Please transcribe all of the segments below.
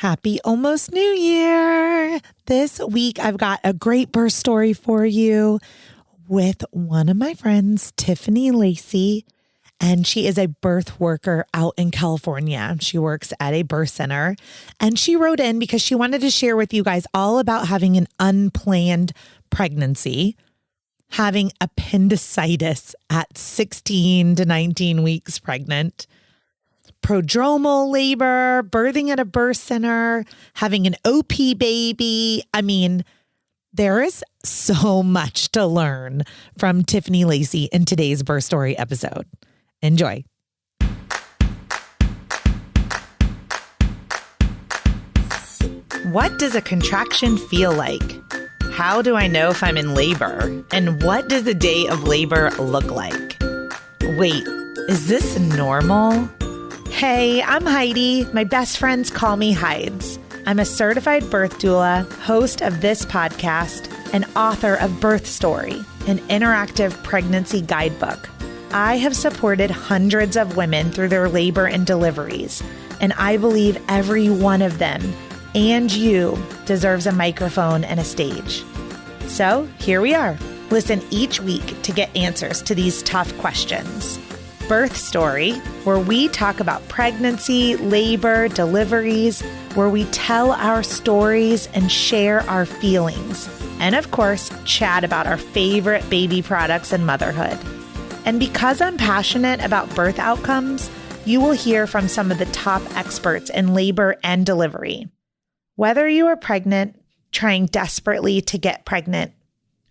Happy almost New Year. This week, I've got a great birth story for you with one of my friends, Tiffany Lacey, and she is a birth worker out in California. She works at a birth center, and she wrote in because she wanted to share with you guys all about having an unplanned pregnancy, having appendicitis at 16 to 19 weeks pregnant, prodromal labor, birthing at a birth center, having an OP baby. I mean, there is so much to learn from Tiffany Lacey in today's birth story episode. Enjoy. What does a contraction feel like? How do I know if I'm in labor? And what does the day of labor look like? Wait, is this normal? Hey, I'm Heidi. My best friends call me Hides. I'm a certified birth doula, host of this podcast, and author of Birth Story, an interactive pregnancy guidebook. I have supported hundreds of women through their labor and deliveries, and I believe every one of them, and you, deserves a microphone and a stage. So here we are. Listen each week to get answers to these tough questions. Birth Story, where we talk about pregnancy, labor, deliveries, where we tell our stories and share our feelings. And of course, chat about our favorite baby products and motherhood. And because I'm passionate about birth outcomes, you will hear from some of the top experts in labor and delivery. Whether you are pregnant, trying desperately to get pregnant,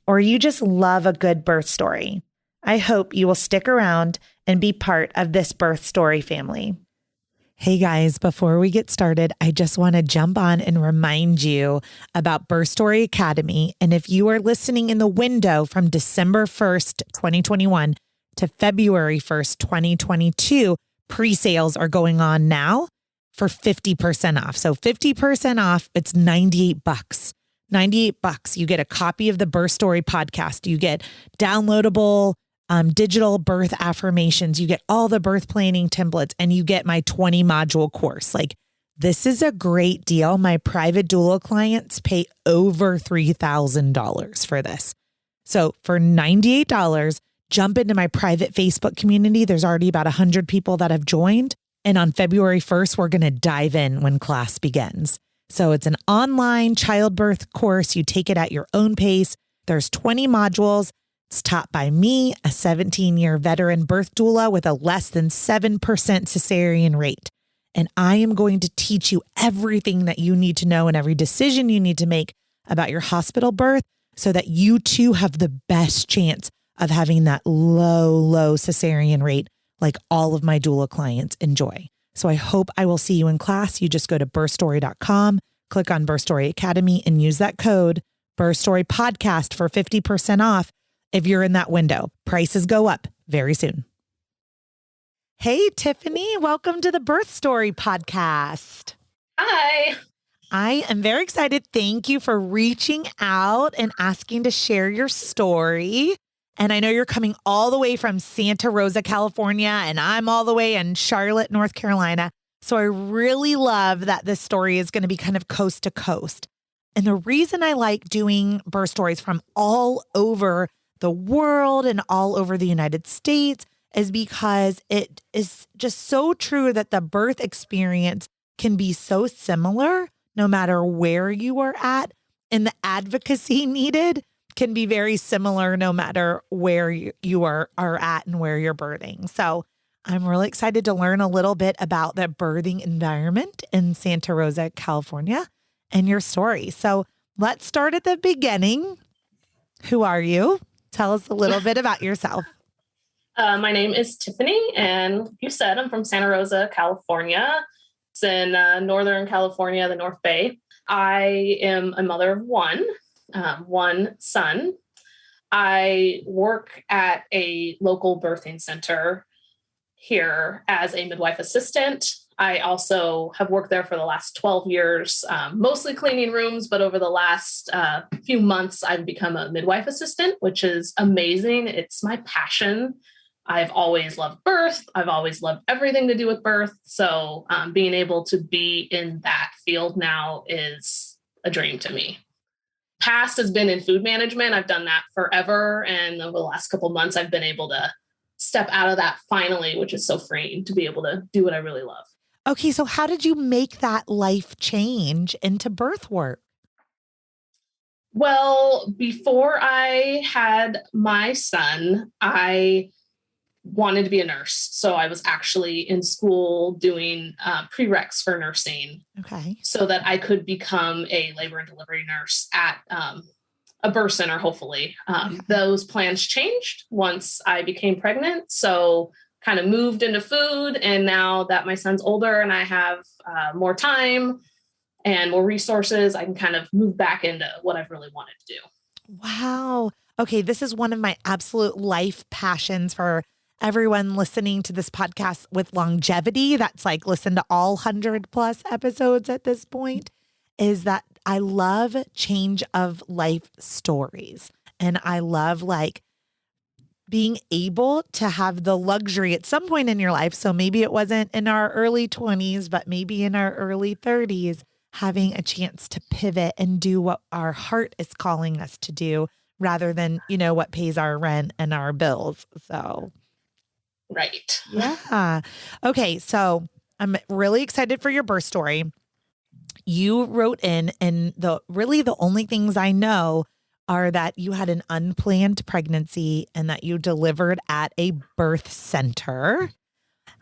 or you just love a good birth story, I hope you will stick around and be part of this birth story family. Hey guys, before we get started, I just want to jump on and remind you about Birth Story Academy. And if you are listening in the window from December 1st, 2021 to February 1st, 2022, pre-sales are going on now for 50% off. So 50% off, it's $98. $98. You get a copy of the Birth Story podcast. You get downloadable digital birth affirmations. You get all the birth planning templates, and you get my 20 module course. Like, this is a great deal. My private doula clients pay over $3,000 for this. So for $98, jump into my private Facebook community. There's already about 100 people that have joined. And on February 1st, we're going to dive in when class begins. So it's an online childbirth course. You take it at your own pace. There's 20 modules. It's taught by me, a 17-year veteran birth doula with a less than 7% cesarean rate. And I am going to teach you everything that you need to know and every decision you need to make about your hospital birth so that you too have the best chance of having that low cesarean rate like all of my doula clients enjoy. So I hope I will see you in class. You just go to birthstory.com, click on Birth Story Academy, and use that code Birth Story Podcast for 50% off. If you're in that window, prices go up very soon. Hey, Tiffany, welcome to the Birth Story podcast. Hi. I am very excited. Thank you for reaching out and asking to share your story. And I know you're coming all the way from Santa Rosa, California, and I'm all the way in Charlotte, North Carolina. So I really love that this story is going to be kind of coast to coast. And the reason I like doing birth stories from all over the world and all over the United States is because it is just so true that the birth experience can be so similar no matter where you are at, and the advocacy needed can be very similar no matter where you are at and where you're birthing. So I'm really excited to learn a little bit about the birthing environment in Santa Rosa, California, and your story. So let's start at the beginning. Who are you? Tell us a little bit about yourself. My name is Tiffany, and you said I'm from Santa Rosa, California. It's in Northern California, the North Bay. I am a mother of one son. I work at a local birthing center here as a midwife assistant. I also have worked there for the last 12 years, mostly cleaning rooms, but over the last few months, I've become a midwife assistant, which is amazing. It's my passion. I've always loved birth. I've always loved everything to do with birth. So being able to be in that field now is a dream to me. Past has been in food management. I've done that forever. And over the last couple of months, I've been able to step out of that finally, which is so freeing to be able to do what I really love. Okay. So how did you make that life change into birth work? Well, before I had my son, I wanted to be a nurse. So I was actually in school doing prereqs for nursing. Okay. So that I could become a labor and delivery nurse at a birth center, hopefully. Those plans changed once I became pregnant. So kind of moved into food. And now that my son's older and I have more time and more resources, I can kind of move back into what I've really wanted to do. Wow. Okay. This is one of my absolute life passions for everyone listening to this podcast with longevity. That's like, listen to all 100+ episodes at this point, is that I love change of life stories. And I love like being able to have the luxury at some point in your life. So maybe it wasn't in our early 20s, but maybe in our early 30s, having a chance to pivot and do what our heart is calling us to do rather than, what pays our rent and our bills. So. Right. Yeah. Okay. So I'm really excited for your birth story. You wrote in, and the only things I know are that you had an unplanned pregnancy and that you delivered at a birth center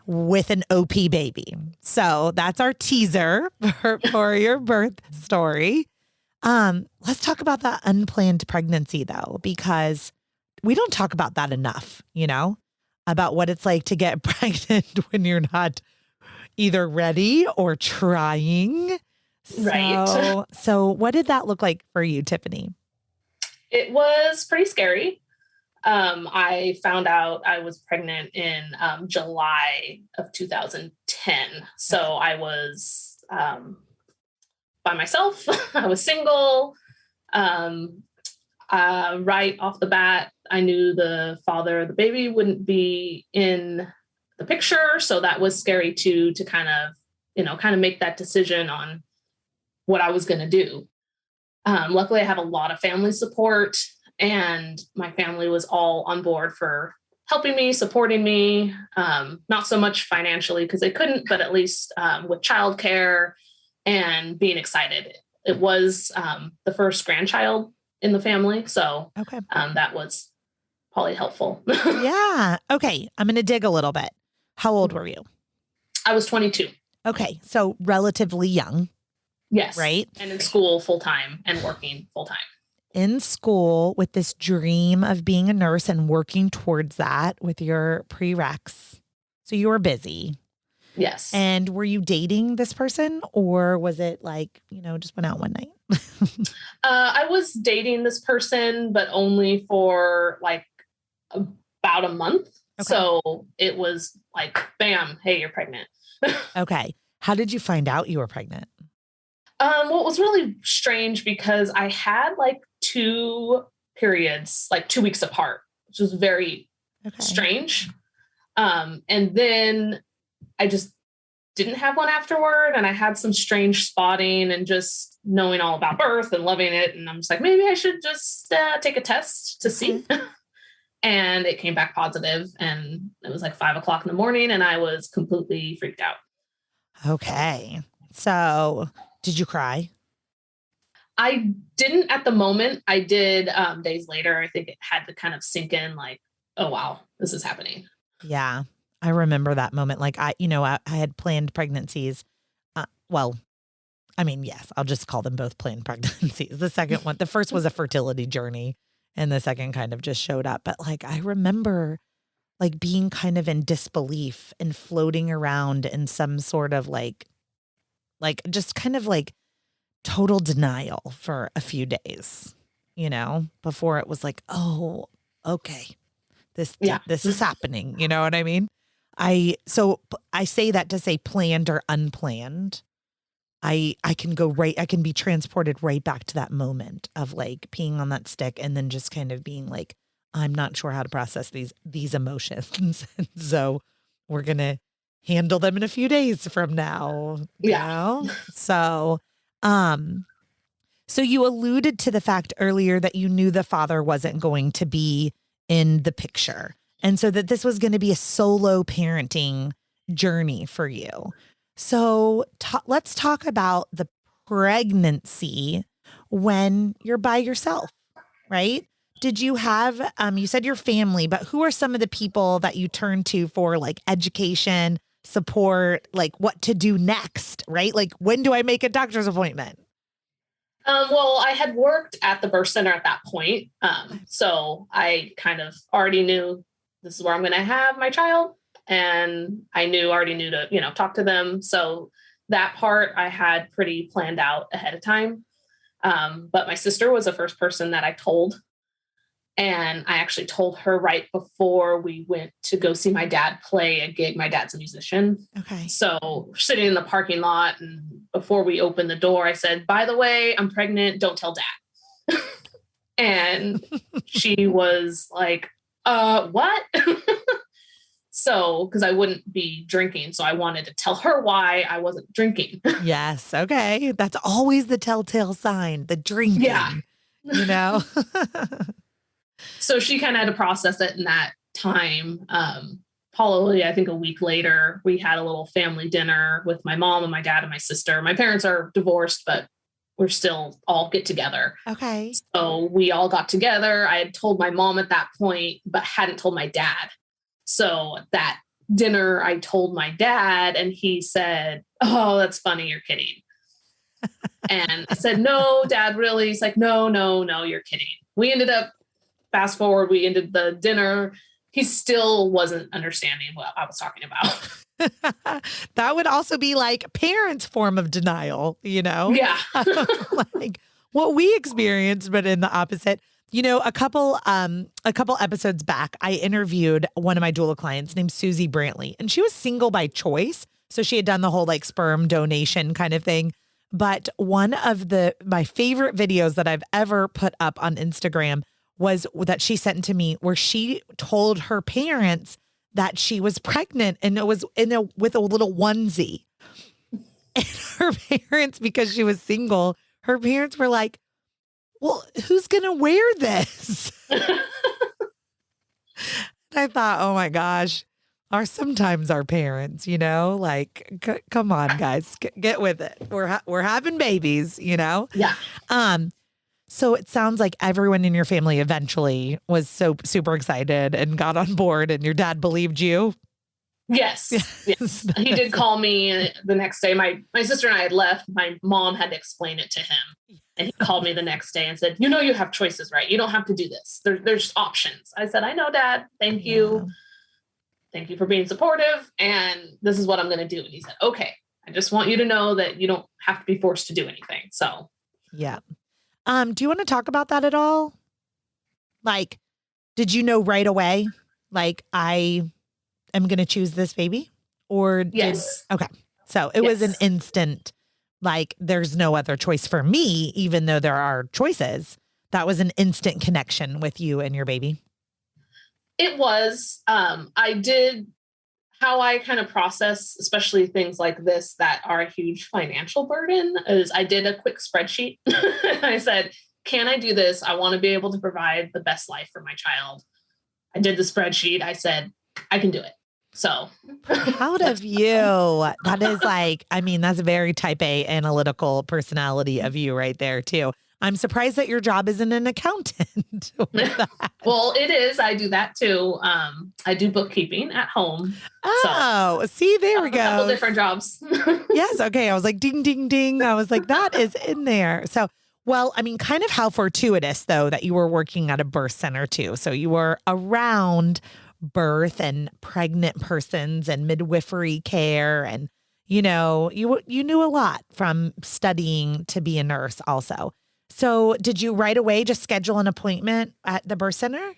with an OP baby. So that's our teaser for your birth story. Let's talk about that unplanned pregnancy though, because we don't talk about that enough, about what it's like to get pregnant when you're not either ready or trying. Right. So what did that look like for you, Tiffany? It was pretty scary. I found out I was pregnant in July of 2010. So I was by myself. I was single. Right off the bat, I knew the father of the baby wouldn't be in the picture. So that was scary too, to kind of make that decision on what I was going to do. Luckily, I had a lot of family support, and my family was all on board for helping me, supporting me, not so much financially because they couldn't, but at least with childcare and being excited. It was the first grandchild in the family. So that was probably helpful. Yeah. Okay. I'm going to dig a little bit. How old were you? I was 22. Okay. So relatively young. Yes. Right. And in school full time and working full time. In school with this dream of being a nurse and working towards that with your prereqs. So you were busy. Yes. And were you dating this person, or was it like, just went out one night? I was dating this person, but only for like about a month. Okay. So it was like, bam, hey, you're pregnant. Okay. How did you find out you were pregnant? Well, it was really strange because I had like 2 periods, like 2 weeks apart, which was very strange. And then I just didn't have one afterward. And I had some strange spotting and just knowing all about birth and loving it. And I'm just like, maybe I should just take a test to see. And it came back positive, and it was like 5:00 in the morning, and I was completely freaked out. Okay. So did you cry? I didn't at the moment. I did days later. I think it had to kind of sink in like, oh, wow, this is happening. Yeah. I remember that moment. Like I had planned pregnancies. Yes, I'll just call them both planned pregnancies. The first was a fertility journey, and the second kind of just showed up. But like, I remember like being kind of in disbelief and floating around in some sort of like just kind of like total denial for a few days, before it was like, oh, okay, this is happening. You know what I mean? I say that to say planned or unplanned. I can be transported right back to that moment of like peeing on that stick and then just kind of being like, I'm not sure how to process these emotions. And so we're going to handle them in a few days from now. Yeah. So, so you alluded to the fact earlier that you knew the father wasn't going to be in the picture. And so that this was going to be a solo parenting journey for you. So let's talk about the pregnancy when you're by yourself, right? Did you have, you said your family, but who are some of the people that you turn to for like education, support, like what to do next, right? Like when do I make a doctor's appointment? Well, I had worked at the birth center at that point. So I kind of already knew this is where I'm going to have my child. And I already knew to, talk to them. So that part I had pretty planned out ahead of time. But my sister was the first person that I told. And I actually told her right before we went to go see my dad play a gig. My dad's a musician. Okay. So we're sitting in the parking lot, and before we opened the door, I said, by the way, I'm pregnant. Don't tell dad. And she was like, what? So, because I wouldn't be drinking. So I wanted to tell her why I wasn't drinking. Yes. Okay. That's always the telltale sign, the drinking. Yeah. So she kind of had to process it in that time. Probably, I think a week later, we had a little family dinner with my mom and my dad and my sister. My parents are divorced, but we're still all get together. Okay. So we all got together. I had told my mom at that point, but hadn't told my dad. So at that dinner, I told my dad, and he said, oh, that's funny. You're kidding. And I said, no, Dad, really? He's like, no, you're kidding. We ended up, fast forward, we ended the dinner. He still wasn't understanding what I was talking about. That would also be like parents' form of denial, Yeah. Like what we experienced, but in the opposite. A couple episodes back, I interviewed one of my doula clients named Susie Brantley, and she was single by choice. So she had done the whole like sperm donation kind of thing. But one of my favorite videos that I've ever put up on Instagram was that she sent to me, where she told her parents that she was pregnant, and it was with a little onesie. And her parents, because she was single, her parents were like, well, who's going to wear this? I thought, oh my gosh, sometimes our parents, like, come on, guys, get with it. We're having babies, Yeah. So it sounds like everyone in your family eventually was so super excited and got on board, and your dad believed you. Yes. He did call me the next day. My sister and I had left. My mom had to explain it to him. And he called me the next day and said, you have choices, right? You don't have to do this. There's options. I said, I know, Dad. Thank you. Thank you for being supportive. And this is what I'm going to do. And he said, okay, I just want you to know that you don't have to be forced to do anything. So, yeah. Do you want to talk about that at all? Like, did you know right away, like, I am going to choose this baby? Or yes. Okay. So it was an instant, like, there's no other choice for me, even though there are choices. That was an instant connection with you and your baby. It was. I did how I kind of process, especially things like this that are a huge financial burden, is I did a quick spreadsheet. I said, can I do this? I want to be able to provide the best life for my child. I did the spreadsheet. I said, I can do it. So proud of you. That is like, that's a very type A analytical personality of you right there too. I'm surprised that your job isn't an accountant. Well, it is. I do that too. I do bookkeeping at home. Oh, see, there we go. A couple different jobs. Yes. Okay. I was like, ding, ding, ding. I was like, that is in there. So, well, kind of how fortuitous though, that you were working at a birth center too. So you were around birth and pregnant persons and midwifery care. And, you knew a lot from studying to be a nurse also. So did you right away just schedule an appointment at the birth center?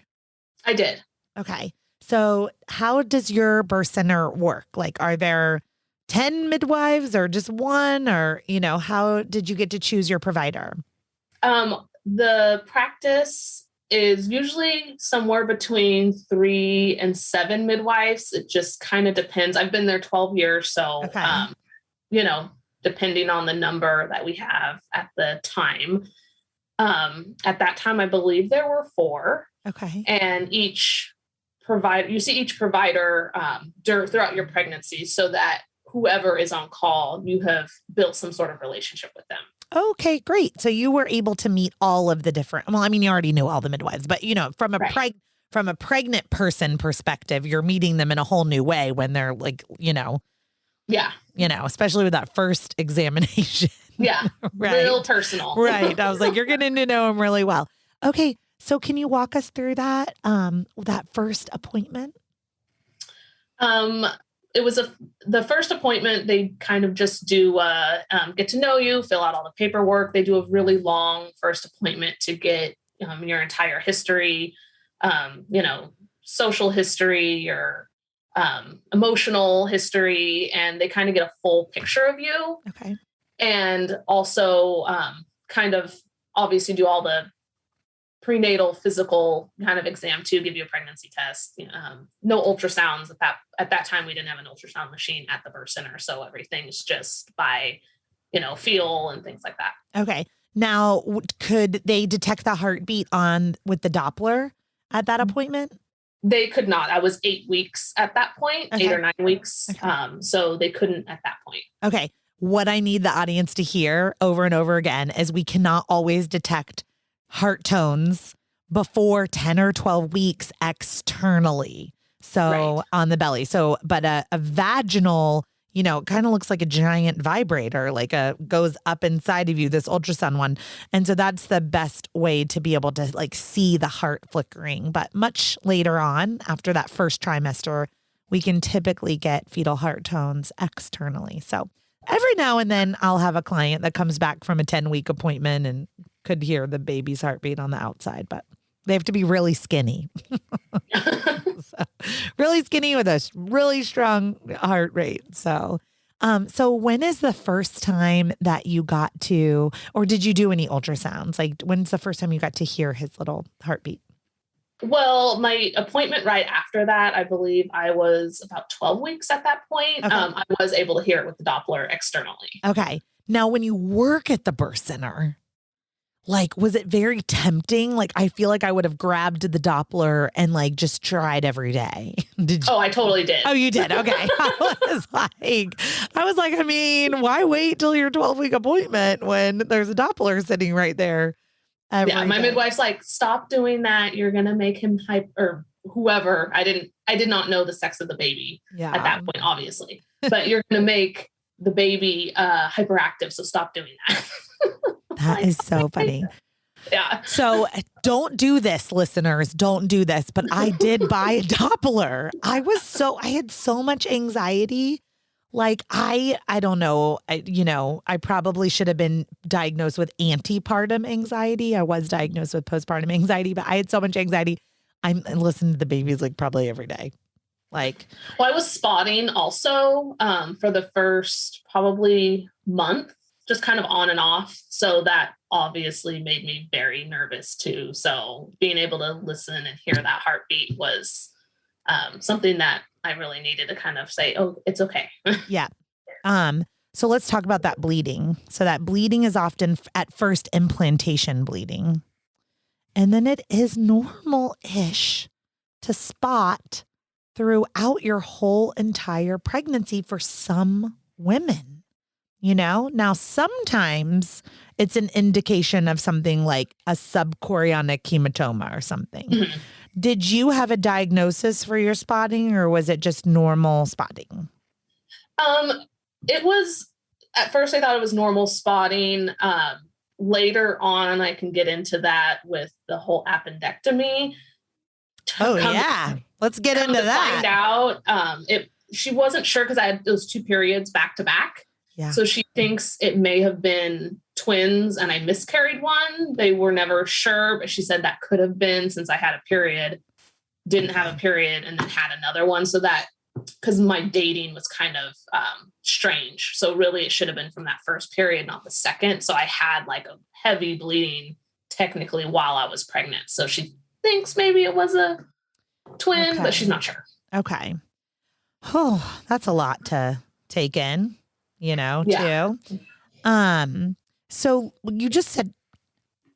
I did. Okay. So how does your birth center work? Like, are there 10 midwives or just one, or, how did you get to choose your provider? The practice is usually somewhere between 3 and 7 midwives. It just kind of depends. I've been there 12 years. So, Okay. Depending on the number that we have at the time. At that time, I believe there were 4. Okay. And each provider throughout your pregnancy, so that whoever is on call, you have built some sort of relationship with them. Okay, great. So you were able to meet all of the different, well, I mean, you already knew all the midwives, but from a Right. from a pregnant person perspective, you're meeting them in a whole new way when they're like, Yeah. Especially with that first examination. Yeah. Right. Real personal. Right. I was like, you're getting to know them really well. Okay. So can you walk us through that first appointment? It was the first appointment. They kind of just do get to know you, fill out all the paperwork. They do a really long first appointment to get your entire history, social history, your emotional history, and they kind of get a full picture of you. Okay. And also kind of obviously do all the prenatal physical kind of exam to give you a pregnancy test. No ultrasounds at that time. We didn't have an ultrasound machine at the birth center. So everything's just by, feel and things like that. Okay. Now, could they detect the heartbeat with the Doppler at that appointment? They could not. I was 8 weeks at that point, Okay. 8 or 9 weeks. Okay. So they couldn't at that point. Okay. What I need the audience to hear over and over again is we cannot always detect heart tones before 10 or 12 weeks externally. So Right. on the belly. So, but a vaginal, it kind of looks like a giant vibrator, goes up inside of you, this ultrasound one. And so that's the best way to be able to see the heart flickering. But much later on, after that first trimester, we can typically get fetal heart tones externally. So every now and then I'll have a client that comes back from a 10-week appointment and could hear the baby's heartbeat on the outside, but they have to be really skinny. So, really skinny with a really strong heart rate. So when is the first time that you got to, or did you do any ultrasounds? When's the first time you got to hear his little heartbeat? Well, my appointment right after that, I believe I was about 12 weeks at that point. Okay. I was able to hear it with the Doppler externally. Okay. Now, when you work at the birth center, was it very tempting? I feel like I would have grabbed the Doppler and just tried every day. Did you? Oh, I totally did. Oh, you did? Okay. I was like, I mean, why wait till your 12-week appointment when there's a Doppler sitting right there? Yeah, my midwife's like, stop doing that. You're going to make him or whoever. I did not know the sex of the baby at that point, obviously, but you're going to make the baby hyperactive. So stop doing that. That is so funny. Yeah. So don't do this, listeners. Don't do this. But I did buy a Doppler. I had so much anxiety. I don't know. I probably should have been diagnosed with antepartum anxiety. I was diagnosed with postpartum anxiety, but I had so much anxiety. I'm listening to the babies probably every day. Well, I was spotting also for the first probably month, just kind of on and off. So that obviously made me very nervous too. So being able to listen and hear that heartbeat was something that I really needed to kind of say, oh, it's okay. Yeah. So let's talk about that bleeding. So that bleeding is often at first implantation bleeding. And then it is normal-ish to spot throughout your whole entire pregnancy for some women. Now sometimes it's an indication of something like a subchorionic hematoma or something. Mm-hmm. Did you have a diagnosis for your spotting, or was it just normal spotting? It was, at first I thought it was normal spotting. Later on, I can get into that with the whole appendectomy. Oh, yeah. Let's get into that. Find out. She wasn't sure because I had those 2 periods back to back. Yeah. So she thinks it may have been twins and I miscarried one. They were never sure, but she said that could have been since I had a period, didn't have a period, and then had another one. So that, because my dating was kind of strange. So really it should have been from that first period, not the second. So I had a heavy bleeding technically while I was pregnant. So she thinks maybe it was a twin, but she's not sure. Okay. Oh, that's a lot to take in, too. So you just said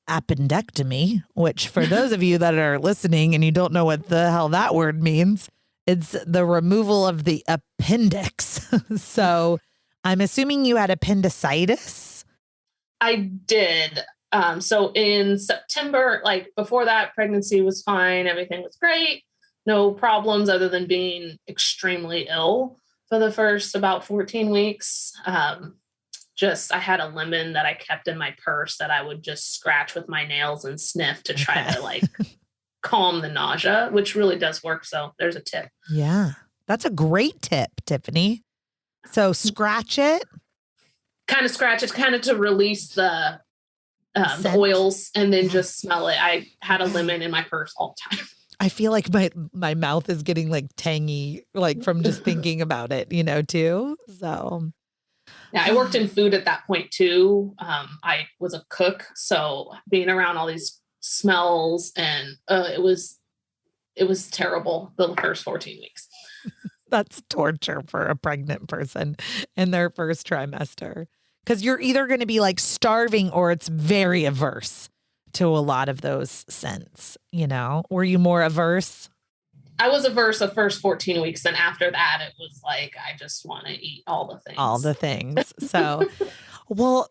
appendectomy, which for those of you that are listening and you don't know what the hell that word means, it's the removal of the appendix. So I'm assuming you had appendicitis. I did. So in September, like before that, pregnancy was fine. Everything was great. No problems other than being extremely ill for the first about 14 weeks. I had a lemon that I kept in my purse that I would just scratch with my nails and sniff to try to calm the nausea, which really does work. So there's a tip. Yeah, that's a great tip, Tiffany. So scratch it. Kind of scratch it, kind of to release the oils, and then just smell it. I had a lemon in my purse all the time. I feel like my mouth is getting tangy, from just thinking about it, too. So. Yeah, I worked in food at that point too. I was a cook, so being around all these smells and it was terrible the first 14 weeks. That's torture for a pregnant person in their first trimester, because you're either going to be starving or it's very averse to a lot of those scents. Were you more averse? I was averse the first 14 weeks. And after that, it was I just want to eat all the things. All the things. So, well,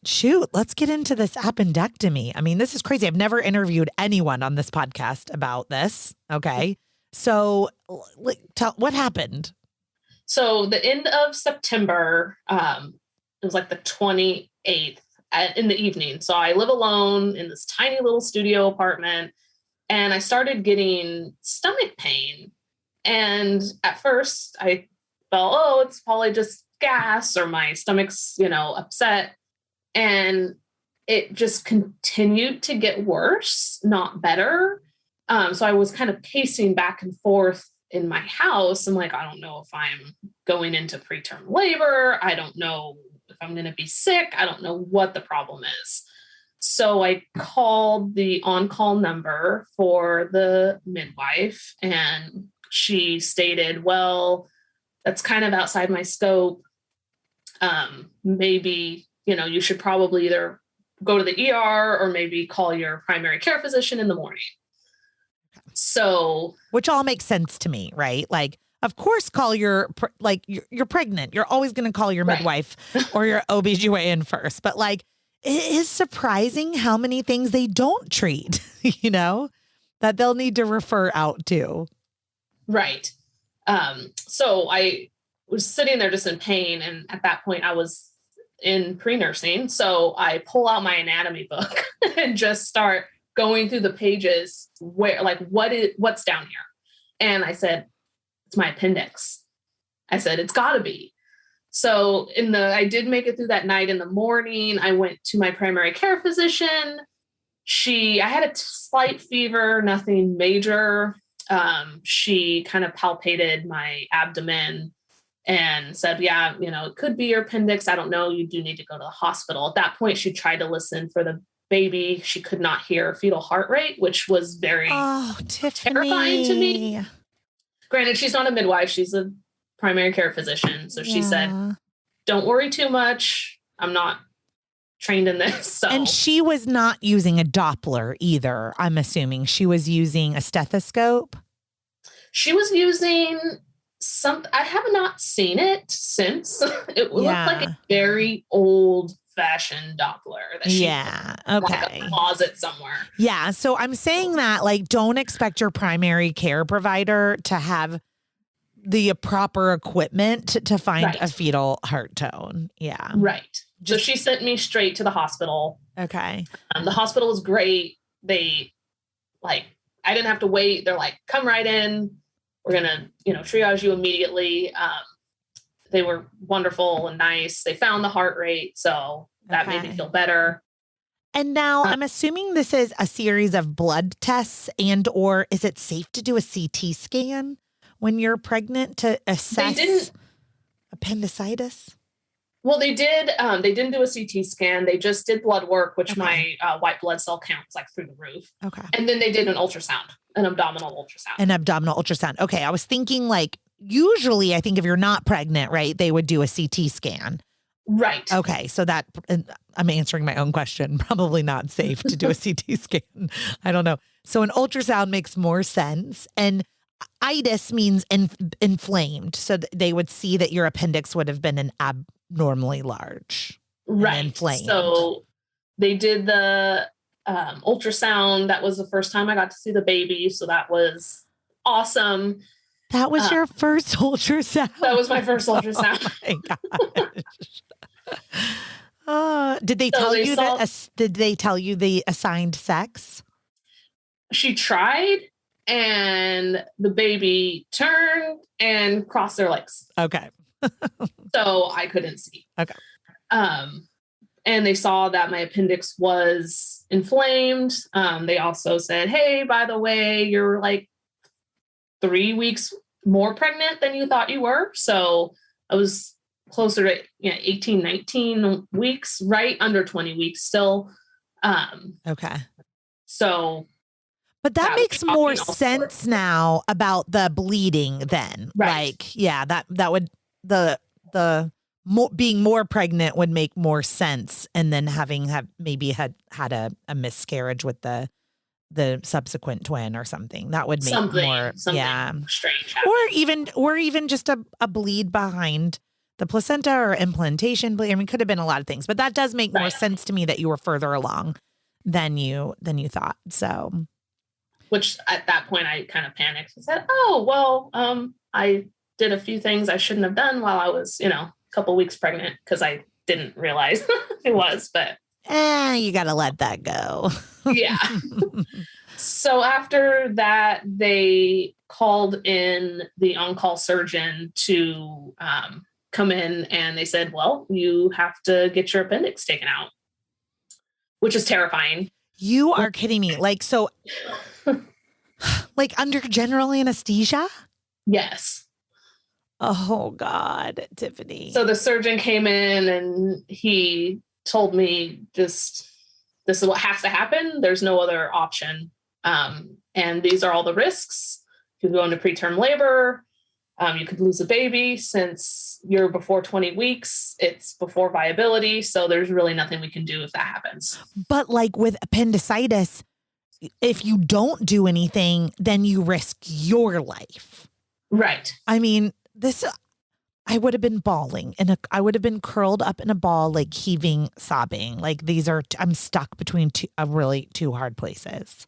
shoot, let's get into this appendectomy. I mean, this is crazy. I've never interviewed anyone on this podcast about this. Okay. So what happened? So the end of September, it was the 28th in the evening. So I live alone in this tiny little studio apartment. And I started getting stomach pain. And at first I felt, it's probably just gas or my stomach's, upset. And it just continued to get worse, not better. So I was kind of pacing back and forth in my house. I'm I don't know if I'm going into preterm labor. I don't know if I'm going to be sick. I don't know what the problem is. So I called the on-call number for the midwife, and she stated, well, that's kind of outside my scope. Maybe, you should probably either go to the ER or maybe call your primary care physician in the morning. So, which all makes sense to me, right? Of course, call you're pregnant. You're always going to call your midwife or your OBGYN first. But it is surprising how many things they don't treat, that they'll need to refer out to. Right. So I was sitting there just in pain. And at that point I was in pre-nursing. So I pull out my anatomy book and just start going through the pages where what's down here. And I said, it's my appendix. I said, it's gotta be. So I did make it through that night. In the morning, I went to my primary care physician. I had a slight fever, nothing major. She kind of palpated my abdomen and said, yeah, it could be your appendix. I don't know. You do need to go to the hospital. At that point, she tried to listen for the baby. She could not hear fetal heart rate, which was very terrifying to me. Granted, she's not a midwife. She's a primary care physician. So she said, don't worry too much. I'm not trained in this. So. And she was not using a Doppler either. I'm assuming she was using a stethoscope. She was using I have not seen it since. It looked like a very old fashioned Doppler that she okay. a closet somewhere. Yeah. So I'm saying that don't expect your primary care provider to have the proper equipment to find a fetal heart tone. Yeah. Right. So she sent me straight to the hospital. Okay. The hospital was great. They I didn't have to wait. They're come right in. We're going to, triage you immediately. They were wonderful and nice. They found the heart rate. So that made me feel better. And now I'm assuming this is a series of blood tests or is it safe to do a CT scan when you're pregnant to assess appendicitis? Well, they did. They didn't do a CT scan. They just did blood work, which my white blood cell count was like through the roof. Okay. And then they did an ultrasound, an abdominal ultrasound. An abdominal ultrasound. Okay. I was thinking like, usually I think if you're not pregnant, right, they would do a CT scan. Right. Okay. So that I'm answering my own question. Probably not safe to do a CT scan. I don't know. So an ultrasound makes more sense. And itis means inflamed. So they would see that your appendix would have been an abnormally large. Right. Inflamed. So they did the ultrasound. That was the first time I got to see the baby. So that was awesome. That was your first ultrasound? That was my first ultrasound. Oh my gosh. Did they tell you did they tell you the assigned sex? She tried, and the baby turned and crossed their legs. Okay. So I couldn't see. Okay. And they saw that my appendix was inflamed. They also said, hey, by the way, you're like 3 weeks more pregnant than you thought you were. So I was closer to 18, 19 weeks, right under 20 weeks still. Okay. So. But that makes more sense now about the bleeding then. Right. Like, yeah, that would, being more pregnant would make more sense. And then having maybe had a miscarriage with the subsequent twin or something that would make something strange happen. or even just a bleed behind the placenta or implantation bleed. I mean, could have been a lot of things, but that does make more sense to me that you were further along than you thought. So, which at that point I kind of panicked and said, oh, well, I did a few things I shouldn't have done while I was, a couple weeks pregnant, because I didn't realize it was, but you got to let that go. Yeah. So after that, they called in the on-call surgeon to come in, and they said, well, you have to get your appendix taken out, which is terrifying. You are kidding me. Like, so like under general anesthesia? Yes. Oh God, Tiffany. So the surgeon came in and he told me, this is what has to happen. There's no other option. And these are all the risks. You could go into preterm labor. You could lose a baby. Since you're before 20 weeks, it's before viability. So there's really nothing we can do if that happens. But like with appendicitis, if you don't do anything, then you risk your life. Right. I mean, I would have been bawling I would have been curled up in a ball, like heaving, sobbing. Like I'm stuck between two hard places.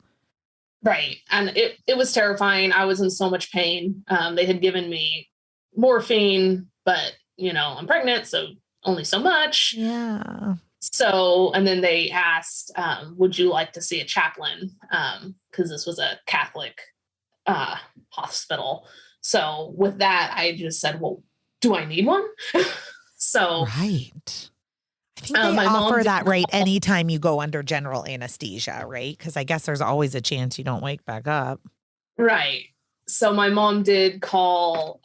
Right. And it was terrifying. I was in so much pain. They had given me morphine, but I'm pregnant, so only so much. Yeah. So, and then they asked, would you like to see a chaplain? Because this was a Catholic hospital. So with that, I just said, well, do I need one? So. Right. I think they offer that right anytime you go under general anesthesia, right? Because I guess there's always a chance you don't wake back up. Right. So my mom did call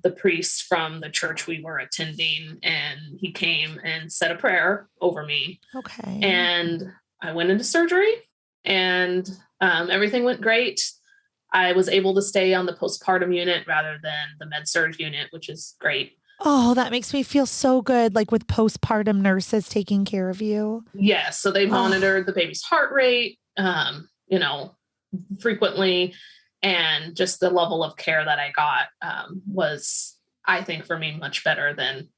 the priest from the church we were attending, and he came and said a prayer over me. Okay. And I went into surgery, and everything went great. I was able to stay on the postpartum unit rather than the med-surg unit, which is great. Oh, that makes me feel so good. Like with postpartum nurses taking care of you. Yes. So they monitored the baby's heart rate, frequently. And just the level of care that I got was, I think, for me, much better than,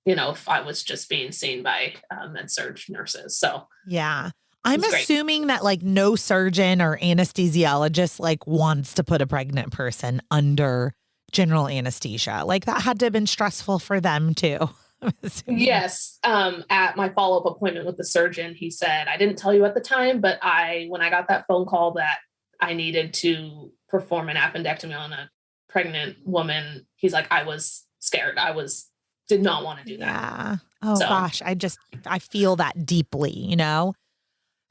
if I was just being seen by med-surg nurses. So, yeah. I'm assuming that like no surgeon or anesthesiologist like wants to put a pregnant person under general anesthesia. Like that had to have been stressful for them too. Yes. At my follow-up appointment with the surgeon, he said, I didn't tell you at the time, but when I got that phone call that I needed to perform an appendectomy on a pregnant woman, he's like, I was scared. Did not want to do that. Yeah. Oh gosh. I feel that deeply,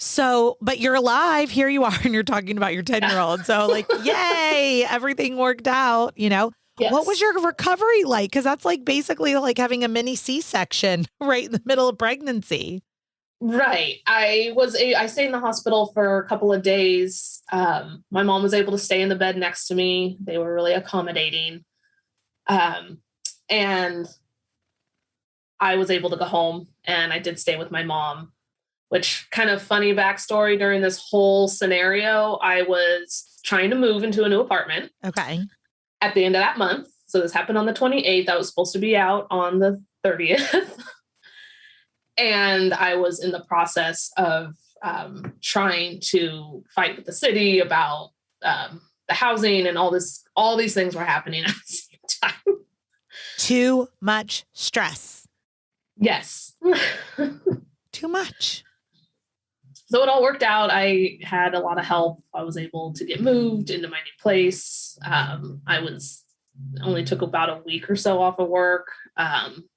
So, but you're alive. Here you are, and you're talking about your 10-year-old. So like, yay, everything worked out, Yes. What was your recovery like? Because that's like basically like having a mini C-section right in the middle of pregnancy. Right. I stayed in the hospital for a couple of days. My mom was able to stay in the bed next to me. They were really accommodating. And I was able to go home, and I did stay with my mom, which kind of funny backstory during this whole scenario. I was trying to move into a new apartment. Okay. At the end of that month. So this happened on the 28th. I was supposed to be out on the 30th. And I was in the process of trying to fight with the city about the housing, and all these things were happening at the same time. Too much stress. Yes. Too much. So it all worked out. I had a lot of help. I was able to get moved into my new place. Only took about a week or so off of work.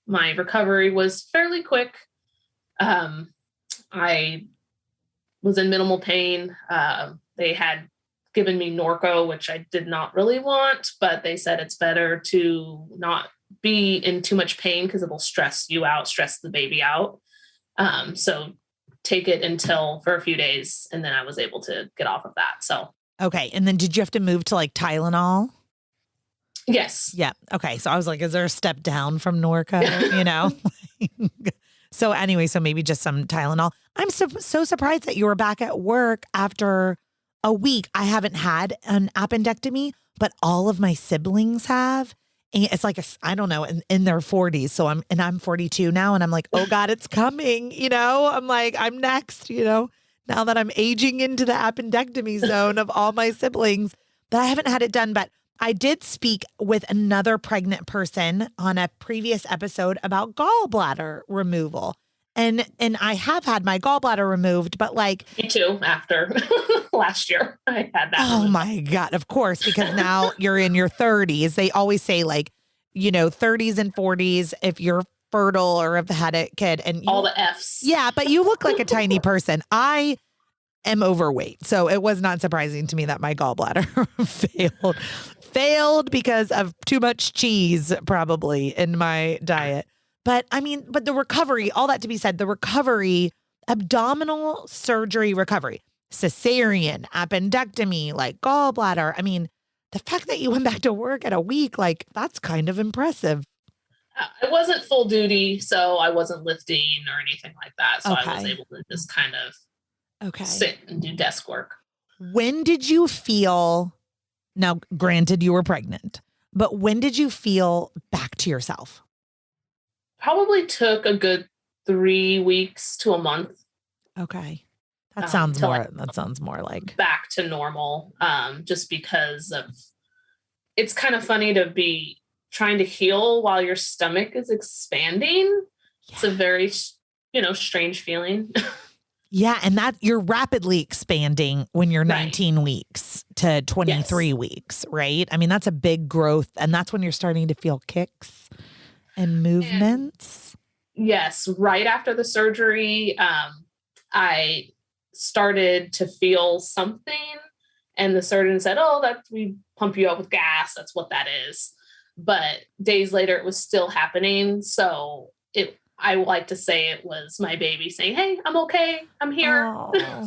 My recovery was fairly quick. I was in minimal pain. They had given me Norco, which I did not really want, but they said it's better to not be in too much pain because it will stress you out, stress the baby out. So take it for a few days, and then I was able to get off of that. So okay. And then did you have to move to like Tylenol? Yes. Yeah. Okay. So I was like, is there a step down from Norco? You know? So anyway, so maybe just some Tylenol. I'm so surprised that you were back at work after a week. I haven't had an appendectomy, but all of my siblings have. And it's like, I don't know, in their 40s. So I'm 42 now, and I'm like, oh God, it's coming. You know, I'm like, I'm next, you know, now that I'm aging into the appendectomy zone of all my siblings. But I haven't had it done. But I did speak with another pregnant person on a previous episode about gallbladder removal. And I have had my gallbladder removed, but like... Me too, after last year, I had that. Oh removed. my God, of course, because now you're in your 30s. They always say like, 30s and 40s if you're fertile or have had a kid. And all the Fs. Yeah, but you look like a tiny person. I am overweight, so it was not surprising to me that my gallbladder failed because of too much cheese probably in my diet. But but the recovery, all that to be said, the recovery, abdominal surgery recovery, cesarean, appendectomy, like gallbladder. The fact that you went back to work at a week, like that's kind of impressive. I wasn't full duty, so I wasn't lifting or anything like that. So Okay. I was able to just kind of sit and do desk work. When did you feel, now granted you were pregnant, but when did you feel back to yourself? Probably took a good 3 weeks to a month. Okay. That sounds more like back to normal. Just because it's kind of funny to be trying to heal while your stomach is expanding. Yeah. It's a very, strange feeling. Yeah. And that you're rapidly expanding when you're 19 weeks to 23 weeks, right? That's a big growth. And that's when you're starting to feel kicks and movements. Yes. Right after the surgery, I started to feel something, and the surgeon said, we pump you up with gas. That's what that is. But days later, it was still happening. So I like to say it was my baby saying, hey, I'm okay. I'm here.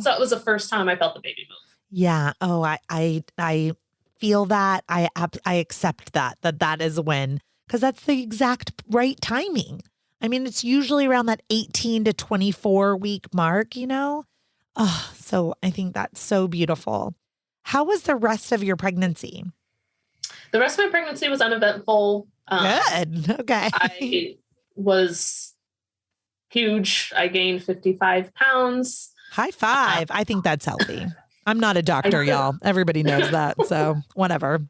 So it was the first time I felt the baby move. Yeah. Oh, I feel that. I accept that is when, because that's the exact right timing. It's usually around that 18 to 24 week mark, Oh, so I think that's so beautiful. How was the rest of your pregnancy? The rest of my pregnancy was uneventful. Good. Okay. I was huge. I gained 55 pounds. High five. I think that's healthy. I'm not a doctor, y'all. Everybody knows that. So whatever.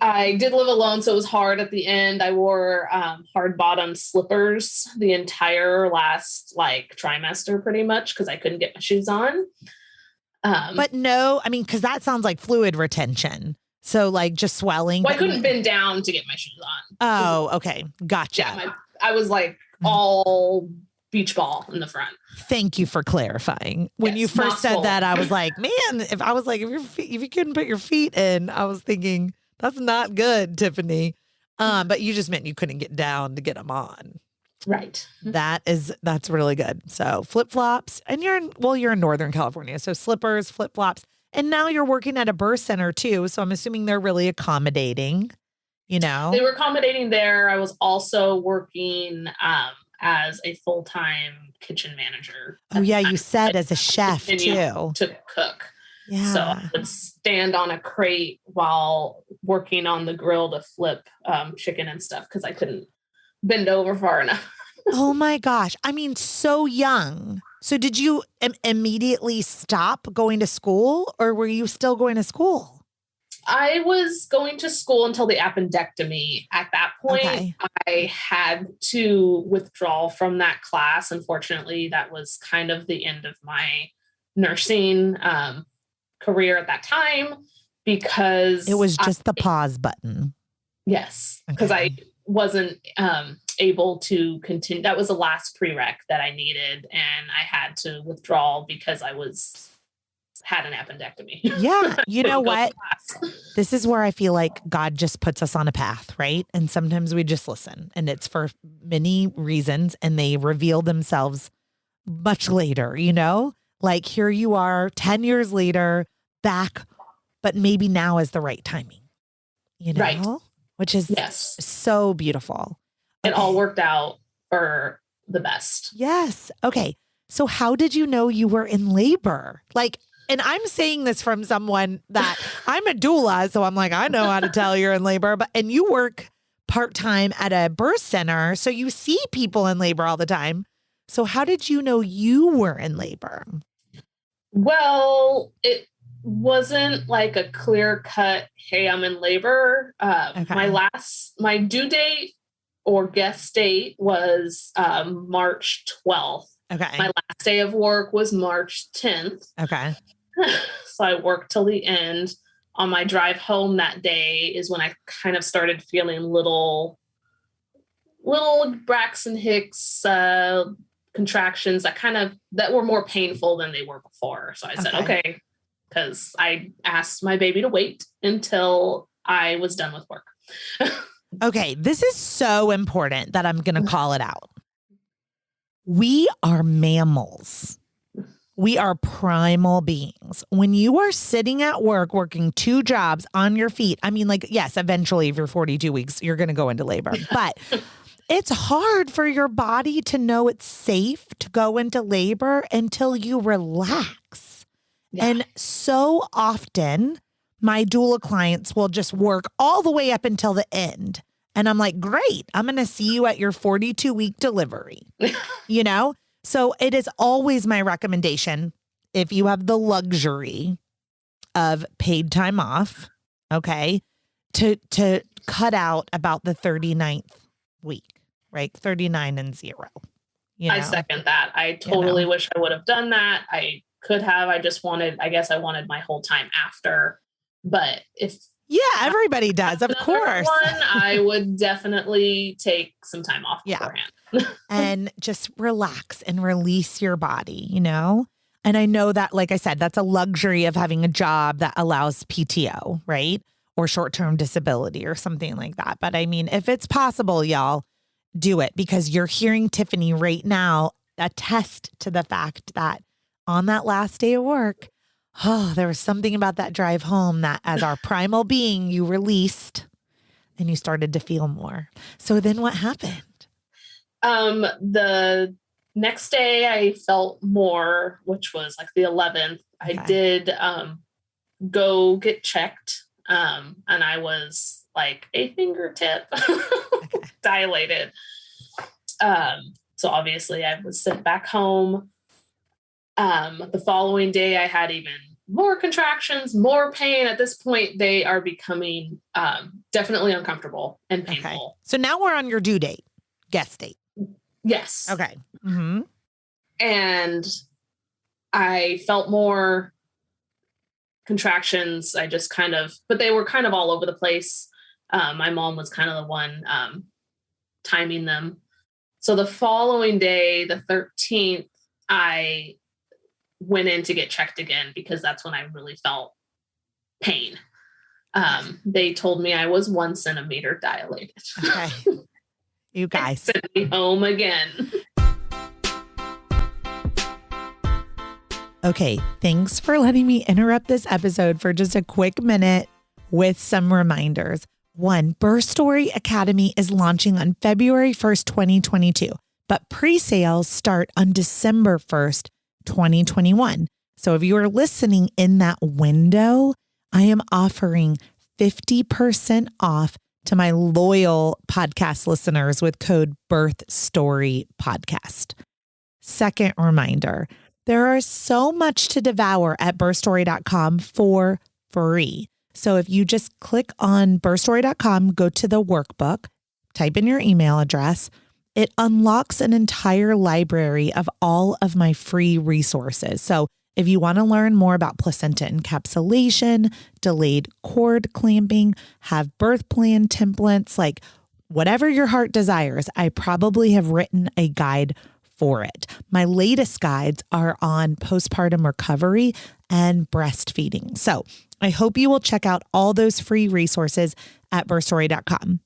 I did live alone, so it was hard at the end. I wore hard bottom slippers the entire last trimester pretty much because I couldn't get my shoes on. But no, because that sounds like fluid retention. So just swelling. Well, I couldn't bend down to get my shoes on. Oh, okay. Gotcha. Yeah, I was all beach ball in the front. Thank you for clarifying. When you first said that, I was like, man, if you couldn't put your feet in, I was thinking That's not good, Tiffany. But you just meant you couldn't get down to get them on. Right. That's really good. So flip-flops, and you're in Northern California. So slippers, flip-flops. And now you're working at a birth center too. So I'm assuming they're really accommodating, They were accommodating there. I was also working as a full-time kitchen manager. Oh yeah, you said as a chef too. To cook. Yeah. So I would stand on a crate while working on the grill to flip chicken and stuff because I couldn't bend over far enough. Oh my gosh. I mean, so young. So did you immediately stop going to school, or were you still going to school? I was going to school until the appendectomy. At that point, okay. I had to withdraw from that class. Unfortunately, that was kind of the end of my nursing career at that time because it was just the pause button. Yes, because I wasn't able to continue. That was the last prereq that I needed, and I had to withdraw because I had an appendectomy. Yeah, you know what? This is where I feel like God just puts us on a path, right? And sometimes we just listen, and it's for many reasons, and they reveal themselves much later, Like here you are 10 years later, back, but maybe now is the right timing, Right. Which is so beautiful. It all worked out for the best. Yes. Okay. So how did you know you were in labor? And I'm saying this from someone that I'm a doula. So I'm like, I know how to tell you're in labor, and you work part-time at a birth center. So you see people in labor all the time. So how did you know you were in labor? Well, it wasn't like a clear cut, hey, I'm in labor. My due date or guest date was March 12th. Okay. My last day of work was March 10th. Okay. So I worked till the end. On my drive home that day is when I kind of started feeling little Braxton Hicks contractions that were more painful than they were before. So I said, okay, because I asked my baby to wait until I was done with work. Okay, this is so important that I'm going to call it out. We are mammals. We are primal beings. When you are sitting at work, working 2 jobs on your feet, I mean, yes, eventually if you're 42 weeks, you're going to go into labor, but it's hard for your body to know it's safe to go into labor until you relax. Yeah. And so often my doula clients will just work all the way up until the end. And I'm like, great, I'm going to see you at your 42-week delivery, So it is always my recommendation, if you have the luxury of paid time off, okay, to cut out about the 39th week, right? 39 and 0. I second that. I totally wish I would have done that. I could have. I wanted my whole time after. But everybody does, of course. I would definitely take some time off beforehand. And just relax and release your body, And I know that, like I said, that's a luxury of having a job that allows PTO, right? Or short-term disability or something like that. But I mean, if it's possible, y'all, do it, because you're hearing Tiffany right now attest to the fact that on that last day of work, there was something about that drive home that as our primal being, you released and you started to feel more. So then what happened? The next day I felt more, which was like the 11th. Okay. I did go get checked. And I was like a fingertip dilated. So obviously I was sent back home. The following day I had even more contractions, more pain. At this point, they are becoming definitely uncomfortable and painful. Okay. So now we're on your due date, guest date. Yes. Okay. Mm-hmm. And I felt more contractions. But they were kind of all over the place. My mom was kind of the one timing them. So the following day, the 13th, I went in to get checked again because that's when I really felt pain. They told me I was 1 centimeter dilated. Okay. You guys. Sent me home again. Okay, thanks for letting me interrupt this episode for just a quick minute with some reminders. 1, Birth Story Academy is launching on February 1st, 2022, but pre-sales start on December 1st, 2021. So if you are listening in that window, I am offering 50% off to my loyal podcast listeners with code BirthStoryPodcast. Second reminder, there is so much to devour at birthstory.com for free. So if you just click on birthstory.com, go to the workbook, type in your email address, it unlocks an entire library of all of my free resources. So if you want to learn more about placenta encapsulation, delayed cord clamping, have birth plan templates, like whatever your heart desires, I probably have written a guide for it. My latest guides are on postpartum recovery and breastfeeding. So I hope you will check out all those free resources at birthstory.com.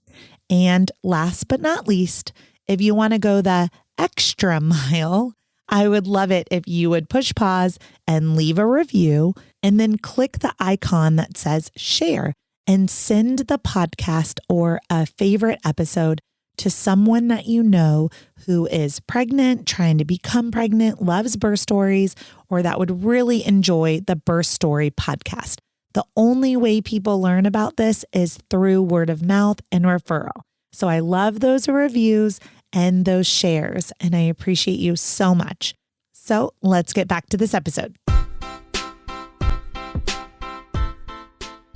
And last but not least, if you want to go the extra mile, I would love it if you would push pause and leave a review and then click the icon that says share and send the podcast or a favorite episode to someone that you know who is pregnant, trying to become pregnant, loves birth stories, or that would really enjoy the Birth Story podcast. The only way people learn about this is through word of mouth and referral. So I love those reviews and those shares, and I appreciate you so much. So let's get back to this episode.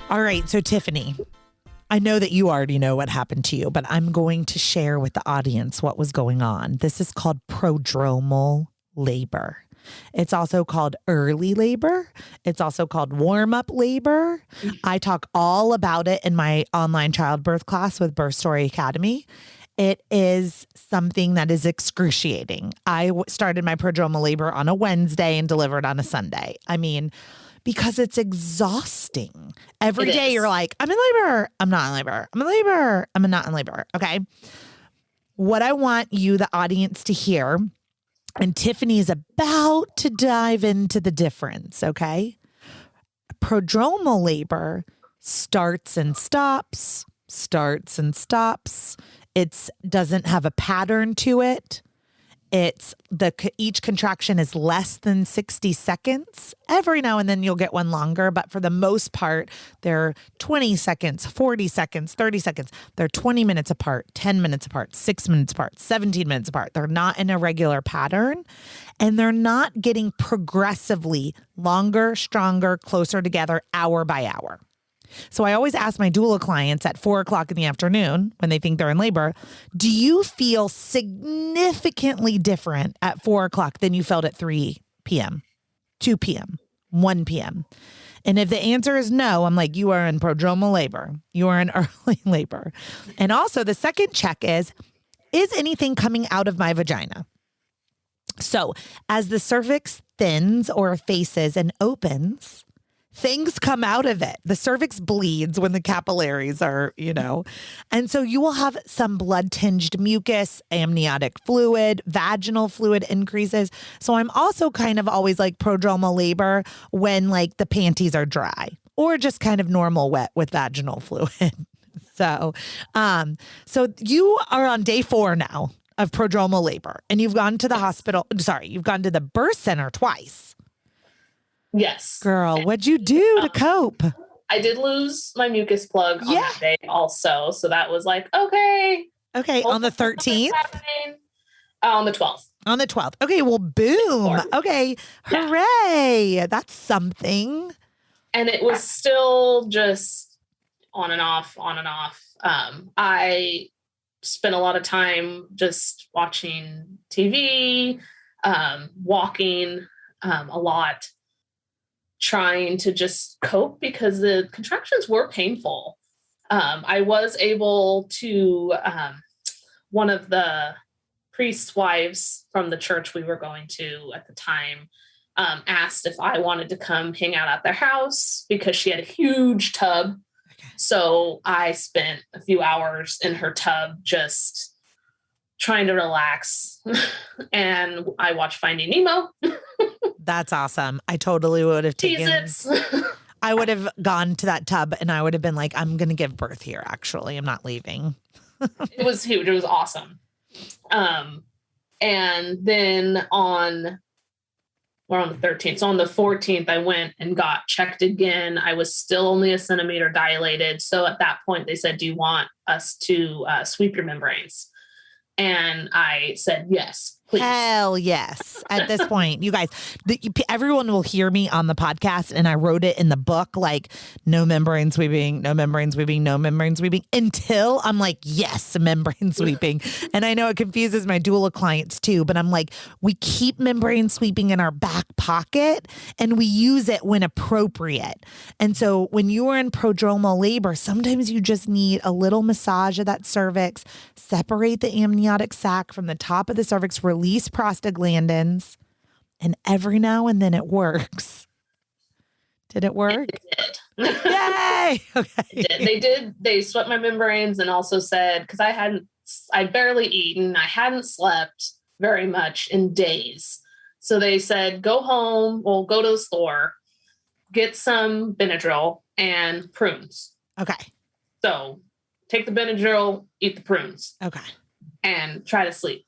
All right, so Tiffany, I know that you already know what happened to you, but I'm going to share with the audience what was going on. This is called prodromal labor. It's also called early labor. It's also called warm-up labor. I talk all about it in my online childbirth class with Birth Story Academy. It is something that is excruciating. I started my prodromal labor on a Wednesday and delivered on a Sunday. I mean, because it's exhausting. Every day you're like, I'm in labor. I'm not in labor. I'm in labor. I'm not in labor. Okay. What I want you, the audience, to hear, and Tiffany is about to dive into the difference. Okay. Prodromal labor starts and stops, starts and stops. It doesn't have a pattern to it. Each contraction is less than 60 seconds. Every now and then you'll get one longer, but for the most part, they're 20 seconds, 40 seconds, 30 seconds. They're 20 minutes apart, 10 minutes apart, 6 minutes apart, 17 minutes apart. They're not in a regular pattern, and they're not getting progressively longer, stronger, closer together hour by hour. So I always ask my doula clients at 4:00 in the afternoon when they think they're in labor, do you feel significantly different at 4:00 than you felt at 3 p.m., 2 p.m., 1 p.m.? And if the answer is no, I'm like, you are in prodromal labor. You are in early labor. And also the second check is anything coming out of my vagina? So as the cervix thins or effaces and opens, things come out of it. The cervix bleeds when the capillaries are, and so you will have some blood-tinged mucus, amniotic fluid, vaginal fluid increases. So I'm also kind of always like prodromal labor when like the panties are dry or just kind of normal wet with vaginal fluid. So you are on day 4 now of prodromal labor, and you've gone to the hospital. Sorry, you've gone to the birth center twice. Yes. Girl, what'd you do to cope? I did lose my mucus plug on that day also. So that was like, okay. Okay. On the 13th? On the 12th. On the 12th. Okay. Well, boom. Okay. Hooray. Yeah. That's something. And it was still just on and off, on and off. I spent a lot of time just watching TV, walking a lot, trying to just cope because the contractions were painful. I was able to, one of the priest's wives from the church we were going to at the time asked if I wanted to come hang out at their house because she had a huge tub So I spent a few hours in her tub just trying to relax. And I watched Finding Nemo. That's awesome. I totally would have taken... I would have gone to that tub and I would have been like, I'm going to give birth here. Actually, I'm not leaving. It was huge. It was awesome. And then we're on the 13th. So on the 14th, I went and got checked again. I was still only a centimeter dilated. So at that point they said, do you want us to sweep your membranes? And I said, yes, please. Hell yes. At this point, you guys, everyone will hear me on the podcast. And I wrote it in the book, like no membrane sweeping, no membrane sweeping, no membrane sweeping, until I'm like, yes, membrane sweeping. And I know it confuses my doula clients too, but I'm like, we keep membrane sweeping in our back pocket and we use it when appropriate. And so when you are in prodromal labor, sometimes you just need a little massage of that cervix, separate the amniotic sac from the top of the cervix, release prostaglandins, and every now and then it works. Did it work? It did. Yay! Okay. It did. They swept my membranes and also said, because I'd barely eaten, I hadn't slept very much in days. So they said, go home, we'll go to the store, get some Benadryl and prunes. Okay. So take the Benadryl, eat the prunes. Okay. And try to sleep.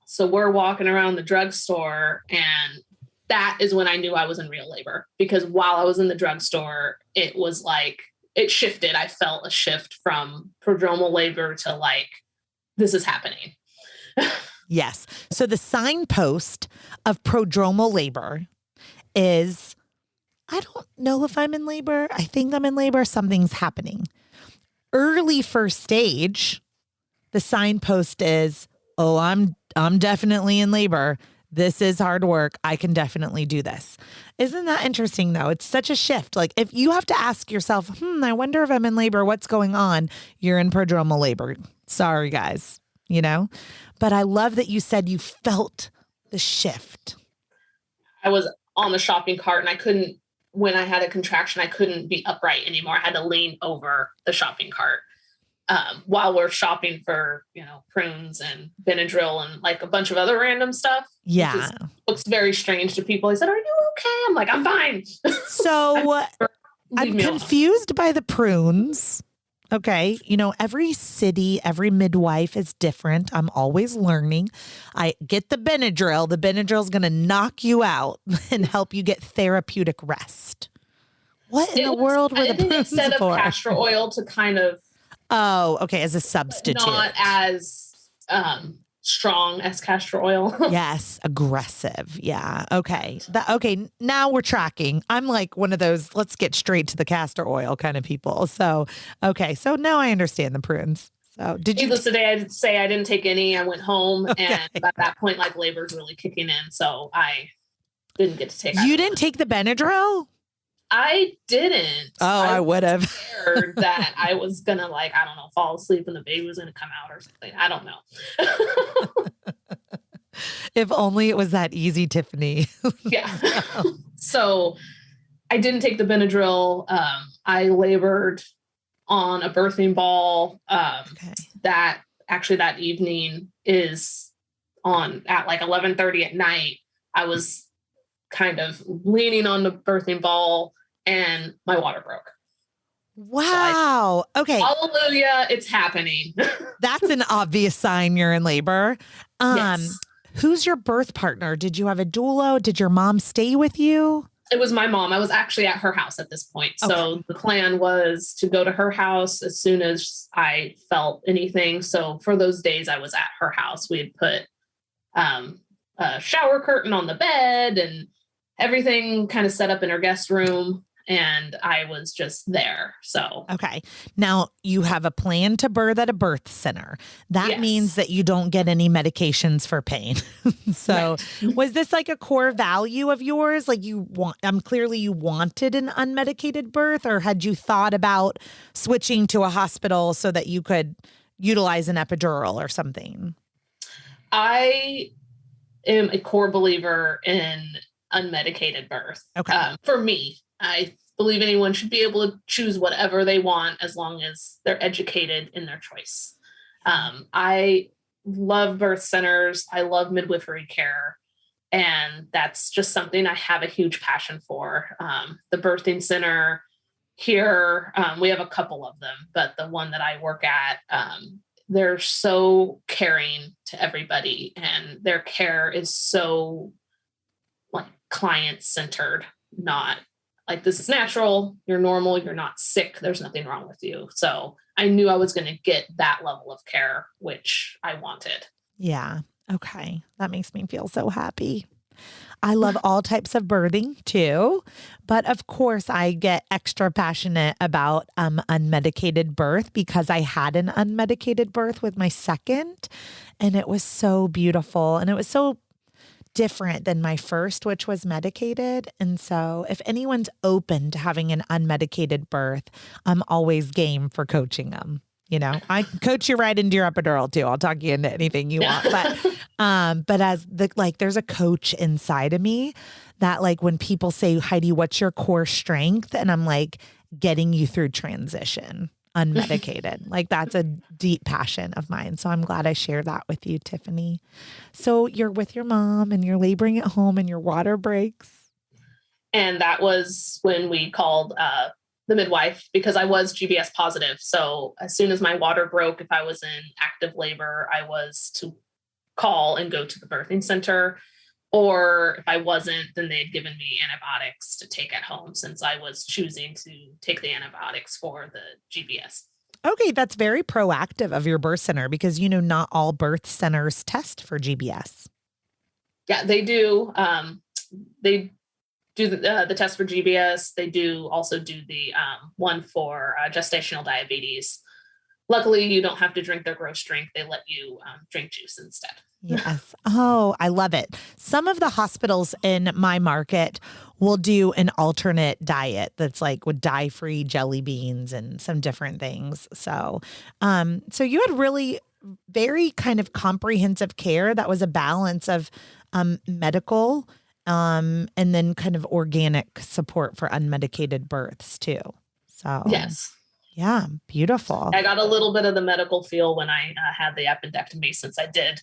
So we're walking around the drugstore, and that is when I knew I was in real labor, because while I was in the drugstore, it was like, it shifted. I felt a shift from prodromal labor to like, this is happening. Yes. So the signpost of prodromal labor is, I don't know if I'm in labor. I think I'm in labor. Something's happening. Early first stage, the signpost is, oh, I'm definitely in labor. This is hard work. I can definitely do this. Isn't that interesting, though? It's such a shift. Like, if you have to ask yourself, I wonder if I'm in labor, what's going on? You're in prodromal labor. Sorry, guys, But I love that you said you felt the shift. I was on the shopping cart and when I had a contraction, I couldn't be upright anymore. I had to lean over the shopping cart. While we're shopping for, prunes and Benadryl and like a bunch of other random stuff. Yeah. Looks very strange to people. He said, are you okay? I'm like, I'm fine. So I'm confused by the prunes. Okay. Every city, every midwife is different. I'm always learning. I get the Benadryl. The Benadryl is going to knock you out and help you get therapeutic rest. What in the world were the prunes instead for? Of castor oil to kind of. Oh, okay. As a substitute. Not as strong as castor oil. Yes. Aggressive. Yeah. Okay. Okay. Now we're tracking. I'm like one of those, let's get straight to the castor oil kind of people. So, okay. So now I understand the prunes. So did you? Needless today, I'd say I didn't take any. I went home and at that point, like labor's really kicking in. So I didn't get to take You didn't take the Benadryl? I didn't. Oh, I would have. Scared that I was going to fall asleep and the baby was going to come out or something. I don't know. If only it was that easy, Tiffany. Yeah. So I didn't take the Benadryl. I labored on a birthing ball. That evening is at like 11:30 at night. I was kind of leaning on the birthing ball and my water broke. Wow. So okay. Hallelujah. It's happening. That's an obvious sign you're in labor. Yes. Who's your birth partner? Did you have a doula? Did your mom stay with you? It was my mom. I was actually at her house at this point. Okay. So the plan was to go to her house as soon as I felt anything. So for those days I was at her house, we had put a shower curtain on the bed and everything kind of set up in her guest room. And I was just there. So, okay. Now you have a plan to birth at a birth center. That means that you don't get any medications for pain. So was this like a core value of yours? Like clearly you wanted an unmedicated birth, or had you thought about switching to a hospital so that you could utilize an epidural or something? I am a core believer in unmedicated birth. Okay. For me, I believe anyone should be able to choose whatever they want as long as they're educated in their choice. I love birth centers. I love midwifery care. And that's just something I have a huge passion for. The birthing center here, we have a couple of them, but the one that I work at, they're so caring to everybody, and their care is so like client-centered, not like this is natural, you're normal, you're not sick, there's nothing wrong with you. So I knew I was going to get that level of care, which I wanted. Yeah. Okay. That makes me feel so happy. I love all types of birthing too, but of course I get extra passionate about unmedicated birth because I had an unmedicated birth with my second, and it was so beautiful, and it was so different than my first, which was medicated. And so if anyone's open to having an unmedicated birth, I'm always game for coaching them. You know, I coach you right into your epidural too. I'll talk you into anything you want. But as there's a coach inside of me that like when people say, Heidi, what's your core strength? And I'm like, getting you through transition, unmedicated. Like that's a deep passion of mine. So I'm glad I shared that with you, Tiffany. So you're with your mom and you're laboring at home and your water breaks. And that was when we called the midwife, because I was GBS positive. So as soon as my water broke, if I was in active labor, I was to call and go to the birthing center. Or if I wasn't, then they'd given me antibiotics to take at home, since I was choosing to take the antibiotics for the GBS. Okay, that's very proactive of your birth center, because, you know, not all birth centers test for GBS. Yeah, they do. They do the test for GBS. They do also do the one for gestational diabetes. Luckily, you don't have to drink their gross drink. They let you drink juice instead. Yes. Oh, I love it. Some of the hospitals in my market will do an alternate diet that's like with dye-free jelly beans and some different things. So you had really very kind of comprehensive care that was a balance of medical and then kind of organic support for unmedicated births too. So yes. Yeah, beautiful. I got a little bit of the medical feel when I had the appendectomy, since I did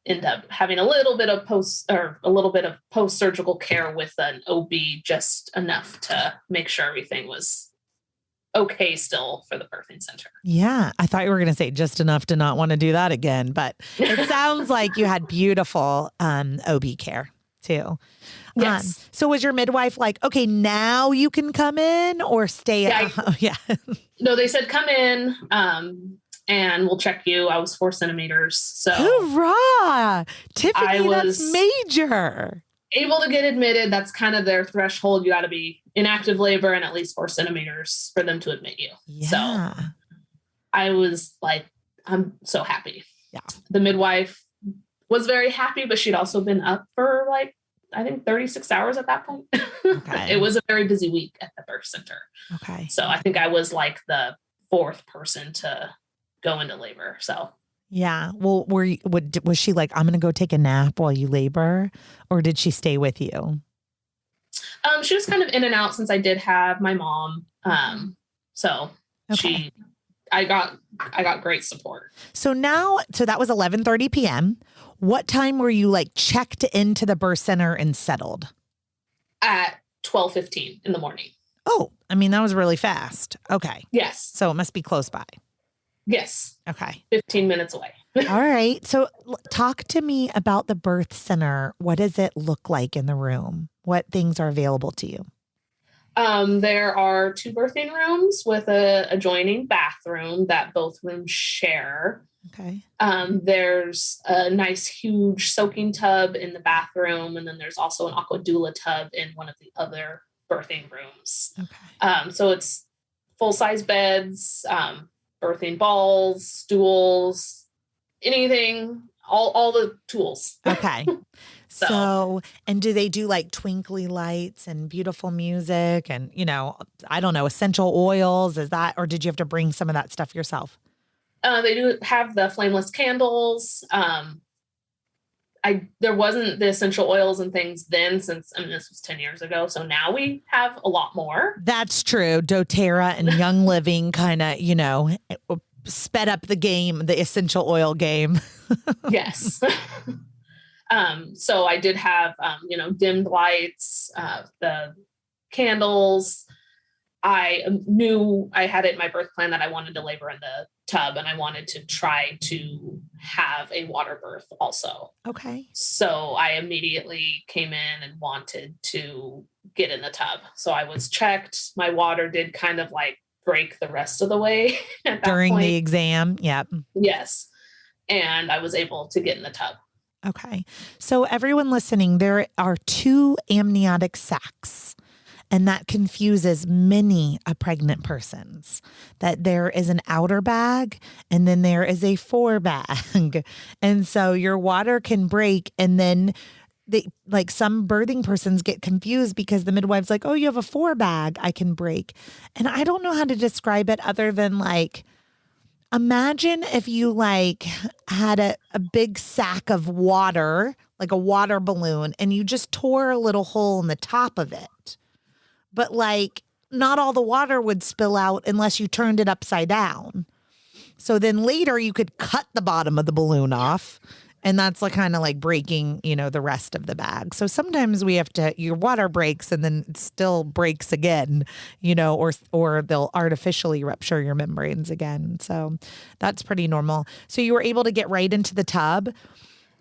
end up having a little bit of post-surgical care with an OB, just enough to make sure everything was okay still for the birthing center. Yeah, I thought you were going to say just enough to not want to do that again, but it sounds like you had beautiful OB care too. Yes. So was your midwife like, okay, now you can come in, or stay at home? Yeah. No, they said come in and we'll check you. I was 4 centimeters. So hoorah! Tiffany, that's major. Able to get admitted. That's kind of their threshold. You got to be in active labor and at least 4 centimeters for them to admit you. Yeah. So I was like, I'm so happy. Yeah. The midwife was very happy, but she'd also been up for like, I think 36 hours at that point. Okay. It was a very busy week at the birth center. Okay. So I think I was like the 4th person to go into labor. So yeah. Well, was she like, I'm going to go take a nap while you labor, or did she stay with you? She was kind of in and out, since I did have my mom. Okay. I got great support. So that was 11:30 p.m. What time were you like checked into the birth center and settled? At 12:15 in the morning. Oh, I mean, that was really fast. Okay. Yes. So it must be close by. Yes. Okay. 15 minutes away. All right. So talk to me about the birth center. What does it look like in the room? What things are available to you? There are 2 birthing rooms with a adjoining bathroom that both rooms share. Okay. There's a nice, huge soaking tub in the bathroom. And then there's also an aqua doula tub in one of the other birthing rooms. Okay. So it's full-size beds, birthing balls, stools, anything, all the tools. Okay. So, and do they do like twinkly lights and beautiful music and, I don't know, essential oils? Or did you have to bring some of that stuff yourself? They do have the flameless candles. there wasn't the essential oils and things then, since, I mean, this was 10 years ago. So now we have a lot more. That's true. doTERRA and Young Living kind of, sped up the game, the essential oil game. Yes. So I did have, dimmed lights, the candles. I knew I had it in my birth plan that I wanted to labor in the tub, and I wanted to try to have a water birth also. Okay. So I immediately came in and wanted to get in the tub. So I was checked. My water did kind of like break the rest of the way at that during point. The exam. Yep. Yes. And I was able to get in the tub. Okay. So everyone listening, there are 2 amniotic sacs. And that confuses many pregnant persons, that there is an outer bag and then there is a fore bag. And so your water can break, and then some birthing persons get confused because the midwife's like, oh, you have a fore bag, I can break. And I don't know how to describe it other than imagine if you had a big sack of water, like a water balloon, and you just tore a little hole in the top of it. But not all the water would spill out unless you turned it upside down. So then later you could cut the bottom of the balloon off. And that's kind of breaking, the rest of the bag. So sometimes your water breaks and then it still breaks again, or they'll artificially rupture your membranes again. So that's pretty normal. So you were able to get right into the tub.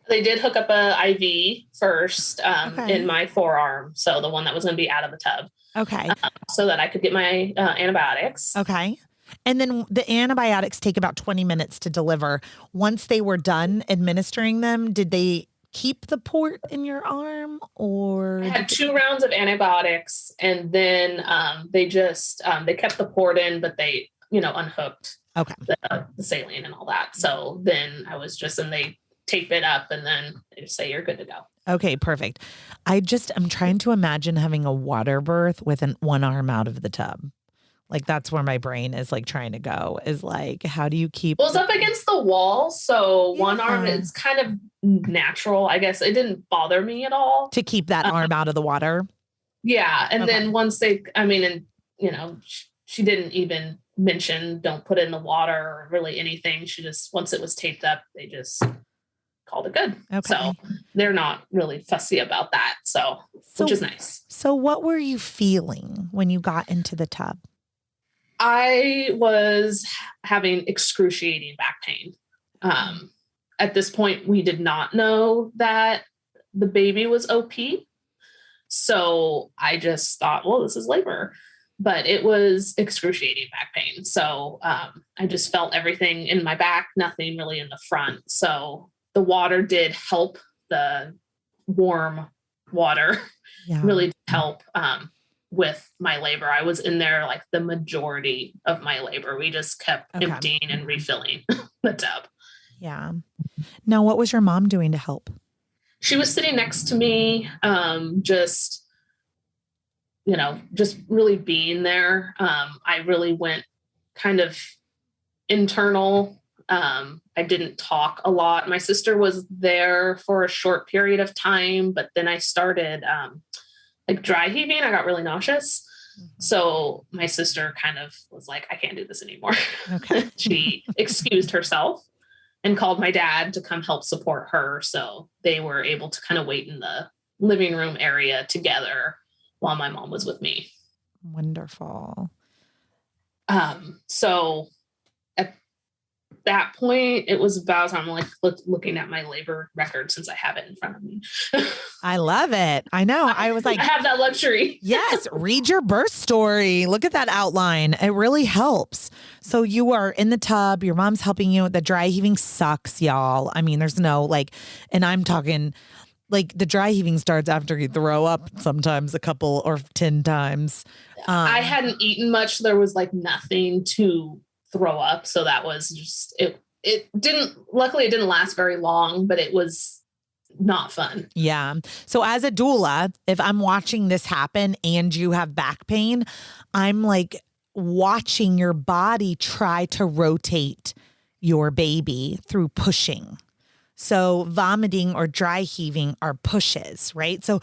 They did hook up a IV first in my forearm. So the one that was going to be out of the tub. Okay. So that I could get my antibiotics. Okay. And then the antibiotics take about 20 minutes to deliver. Once they were done administering them, did they keep the port in your arm, or? I had 2 rounds of antibiotics, and then they just, they kept the port in, but they, unhooked the saline and all that. So then I was and they tape it up, and then they just say, you're good to go. Okay, perfect. I'm trying to imagine having a water birth with one arm out of the tub. That's where my brain is trying to go, is how do you keep? Well, it's up against the wall. So one arm is kind of natural. I guess it didn't bother me at all. To keep that arm out of the water? Yeah. And then once she didn't even mention, don't put it in the water or really anything. She just, once it was taped up, they just called it good. Okay. So they're not really fussy about that. So which is nice. So what were you feeling when you got into the tub? I was having excruciating back pain. At this point, we did not know that the baby was OP. So I just thought, well, this is labor. But it was excruciating back pain. So I just felt everything in my back, nothing really in the front. So the water did help, the warm water really did help with my labor. I was in there the majority of my labor. We just kept emptying and refilling the tub. Yeah. Now, what was your mom doing to help? She was sitting next to me, just really being there. I really went kind of internal. I didn't talk a lot. My sister was there for a short period of time, but then I started dry heaving. I got really nauseous. Mm-hmm. So my sister kind of was like, I can't do this anymore. Okay. She excused herself and called my dad to come help support her. So they were able to kind of wait in the living room area together while my mom was with me. Wonderful. So at that point, it was about time looking at my labor record, since I have it in front of me. I love it. I know. I was like, I have that luxury. Yes. Read your birth story. Look at that outline. It really helps. So you are in the tub. Your mom's helping you. The dry heaving sucks, y'all. I mean, there's no and I'm talking the dry heaving starts after you throw up sometimes a couple or 10 times. I hadn't eaten much. There was nothing to throw up. So that was just, luckily it didn't last very long, but it was not fun. Yeah. So as a doula, if I'm watching this happen and you have back pain, I'm watching your body try to rotate your baby through pushing. So vomiting or dry heaving are pushes, right? So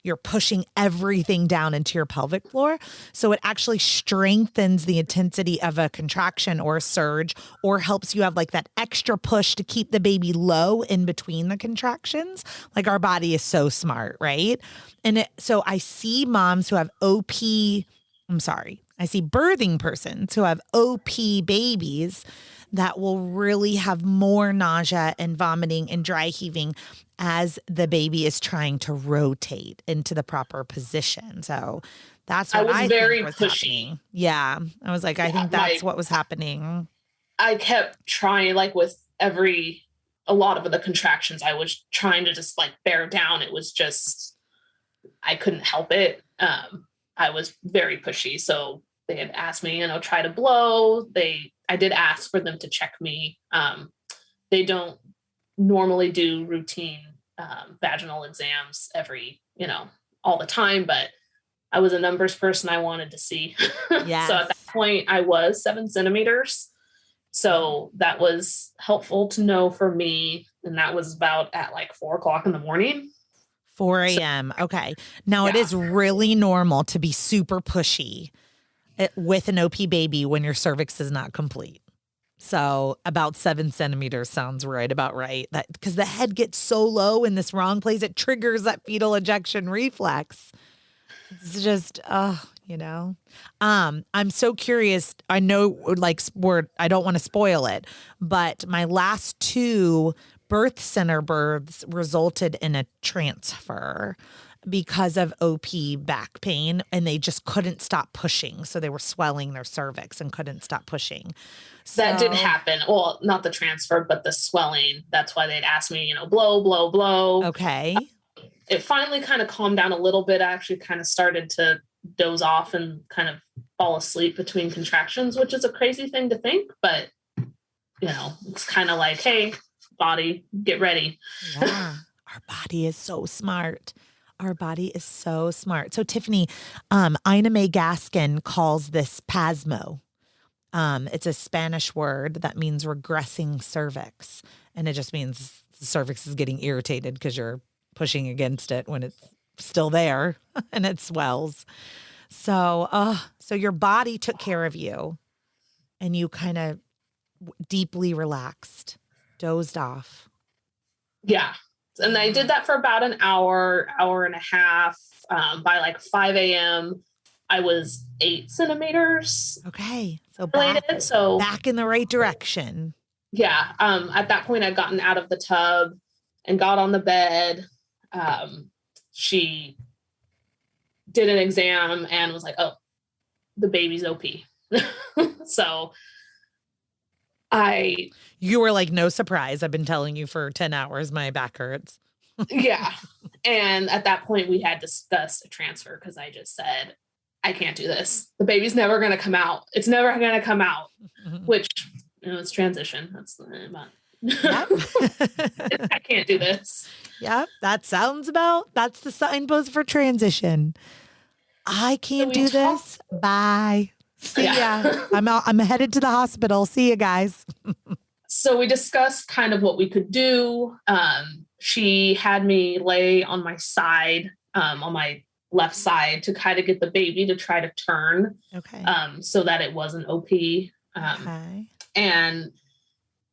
you're pushing everything down into your pelvic floor. So it actually strengthens the intensity of a contraction or a surge, or helps you have like that extra push to keep the baby low in between the contractions. Like our body is so smart, right? So I see moms who have I see birthing persons who have OP babies that will really have more nausea and vomiting and dry heaving as the baby is trying to rotate into the proper position. So that's what I was I very think was pushy. happening. Yeah. I was like, I think that's what was happening. I kept trying, like with a lot of the contractions, I was trying to just like bear down. It was just, I couldn't help it. I was very pushy. So they had asked me, try to blow. I did ask for them to check me. They don't normally do routine vaginal exams all the time, but I was a numbers person. I wanted to see. Yes. So at that point I was 7 centimeters. So that was helpful to know for me. And that was about at like 4:00 in the morning. 4 a.m. Okay. Now it is really normal to be super pushy with an OP baby when your cervix is not complete. So about 7 centimeters sounds about right. That because the head gets so low in this wrong place, it triggers that fetal ejection reflex. It's just, I'm so curious. I know, I don't want to spoil it, but my last 2 birth center births resulted in a transfer because of OP back pain, and they just couldn't stop pushing. So they were swelling their cervix and couldn't stop pushing. That did happen. Well, not the transfer, but the swelling. That's why they'd ask me, blow, blow, blow. Okay. It finally kind of calmed down a little bit. I actually kind of started to doze off and kind of fall asleep between contractions, which is a crazy thing to think, but it's kind of like, hey, body, get ready. Yeah. Our body is so smart. Our body is so smart. So Tiffany, Ina May Gaskin calls this pasmo. It's a Spanish word that means regressing cervix. And it just means the cervix is getting irritated because you're pushing against it when it's still there and it swells. So your body took care of you and you kind of deeply relaxed, dozed off. Yeah. And I did that for about an hour and a half. By like 5 a.m., I was 8 centimeters. Okay. So back in the right direction. Yeah. At that point, I'd gotten out of the tub and got on the bed. She did an exam and was like, oh, the baby's OP. So you were like, no surprise. I've been telling you for 10 hours, my back hurts. Yeah. And at that point we had discussed a transfer because I just said, I can't do this. The baby's never going to come out. It's never going to come out, which, it's transition. That's Yep. I can't do this. Yep. That's the signpost for transition. I can't do this. Bye. See ya. I'm headed to the hospital. See you guys. So we discussed kind of what we could do. She had me lay on my side, on my left side, to kind of get the baby to try to turn. Okay. So that it wasn't OP. Okay. And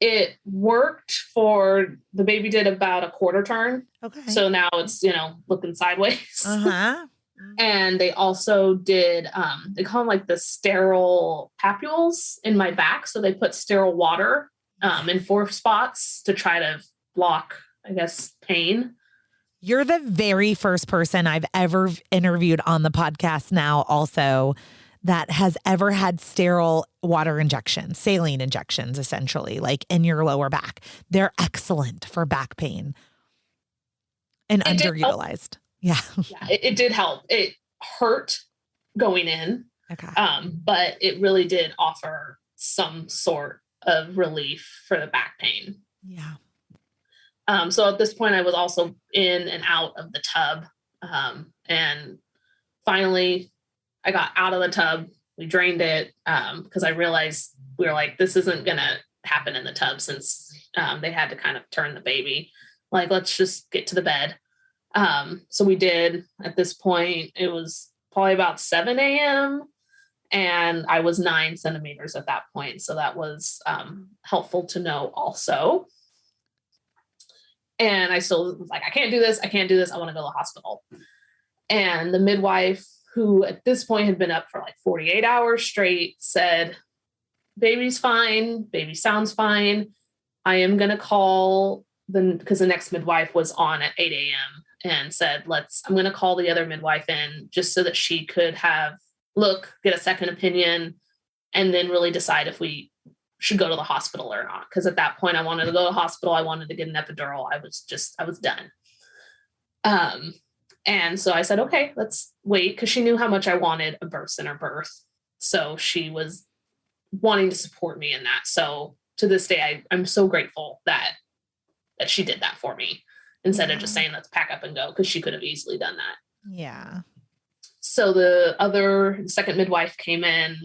it worked for the baby did about a quarter turn. Okay. So now it's, looking sideways. Uh-huh. And they also did, they call them like the sterile papules in my back. So they put sterile water in 4 spots to try to block, I guess, pain. You're the very first person I've ever interviewed on the podcast now also that has ever had sterile water injections, saline injections, essentially, like in your lower back. They're excellent for back pain and underutilized. Yeah. Yeah, it did help. It hurt going in. Okay. But it really did offer some sort of relief for the back pain. Yeah. So at this point I was also in and out of the tub. And finally I got out of the tub. We drained it because I realized we were like, this isn't going to happen in the tub since they had to kind of turn the baby. Like, let's just get to the bed. So we did. At this point, it was probably about 7 a.m. and I was 9 centimeters at that point. So that was helpful to know also. And I still was like, I can't do this. I can't do this. I want to go to the hospital. And the midwife, who at this point had been up for like 48 hours straight, said, baby's fine. Baby sounds fine. I am going to call because the next midwife was on at 8 a.m. and said, I'm going to call the other midwife in just so that she could get a second opinion and then really decide if we should go to the hospital or not. Because at that point I wanted to go to the hospital. I wanted to get an epidural. I was done. And so I said, okay, let's wait. Because she knew how much I wanted a birth center birth. So she was wanting to support me in that. So to this day, I'm so grateful that she did that for me instead of just saying, let's pack up and go. Because she could have easily done that. Yeah. So the second midwife came in.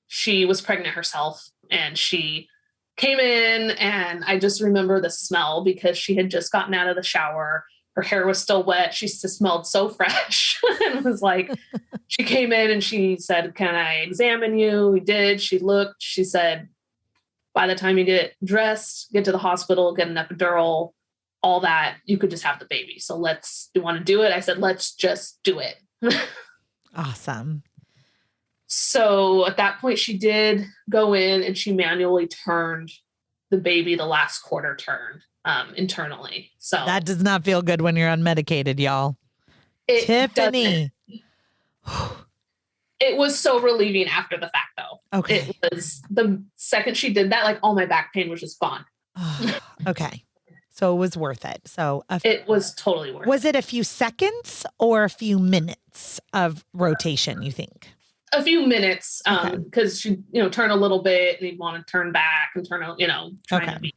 She was pregnant herself, and she came in, and I just remember the smell because she had just gotten out of the shower. Her hair was still wet. She smelled so fresh. And was like, she came in and she said, can I examine you? We did. She looked, she said, by the time you get dressed, get to the hospital, get an epidural, all that, you could just have the baby. So do you want to do it? I said, let's just do it. Awesome. So at that point, she did go in and she manually turned the baby the last quarter turn internally. So that does not feel good when you're unmedicated, y'all. Tiffany. It was so relieving after the fact, though. Okay. It was the second she did that, like all my back pain was just gone. Okay. So it was worth it. So it was totally worth it. Was it a few seconds or a few minutes of rotation, you think? A few minutes, because she, turn a little bit and you'd want to turn back and trying to be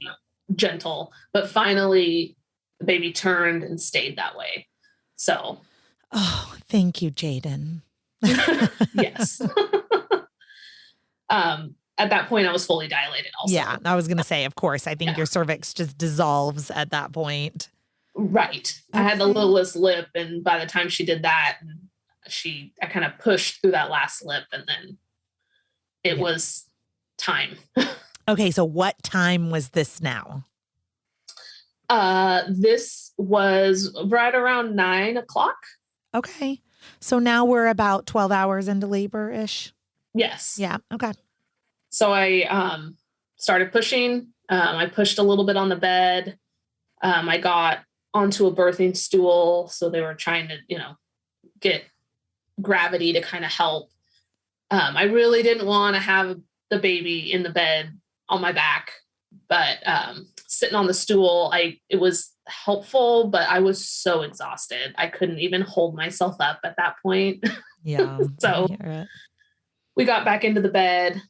gentle. But finally, the baby turned and stayed that way. So. Oh, thank you, Jaden. Yes. At that point, I was fully dilated also. Yeah, I was going to say, of course. I think your cervix just dissolves at that point. Right. Okay. I had the littlest lip, and by the time she did that, I kind of pushed through that last lip, and then it was time. Okay, so what time was this now? This was right around 9 o'clock. Okay. So now we're about 12 hours into labor-ish? Yes. Yeah. Okay. So I started pushing. I pushed a little bit on the bed. I got onto a birthing stool. So they were trying to, get gravity to kind of help. I really didn't want to have the baby in the bed on my back, but sitting on the stool, it was helpful, but I was so exhausted. I couldn't even hold myself up at that point. Yeah. So we got back into the bed.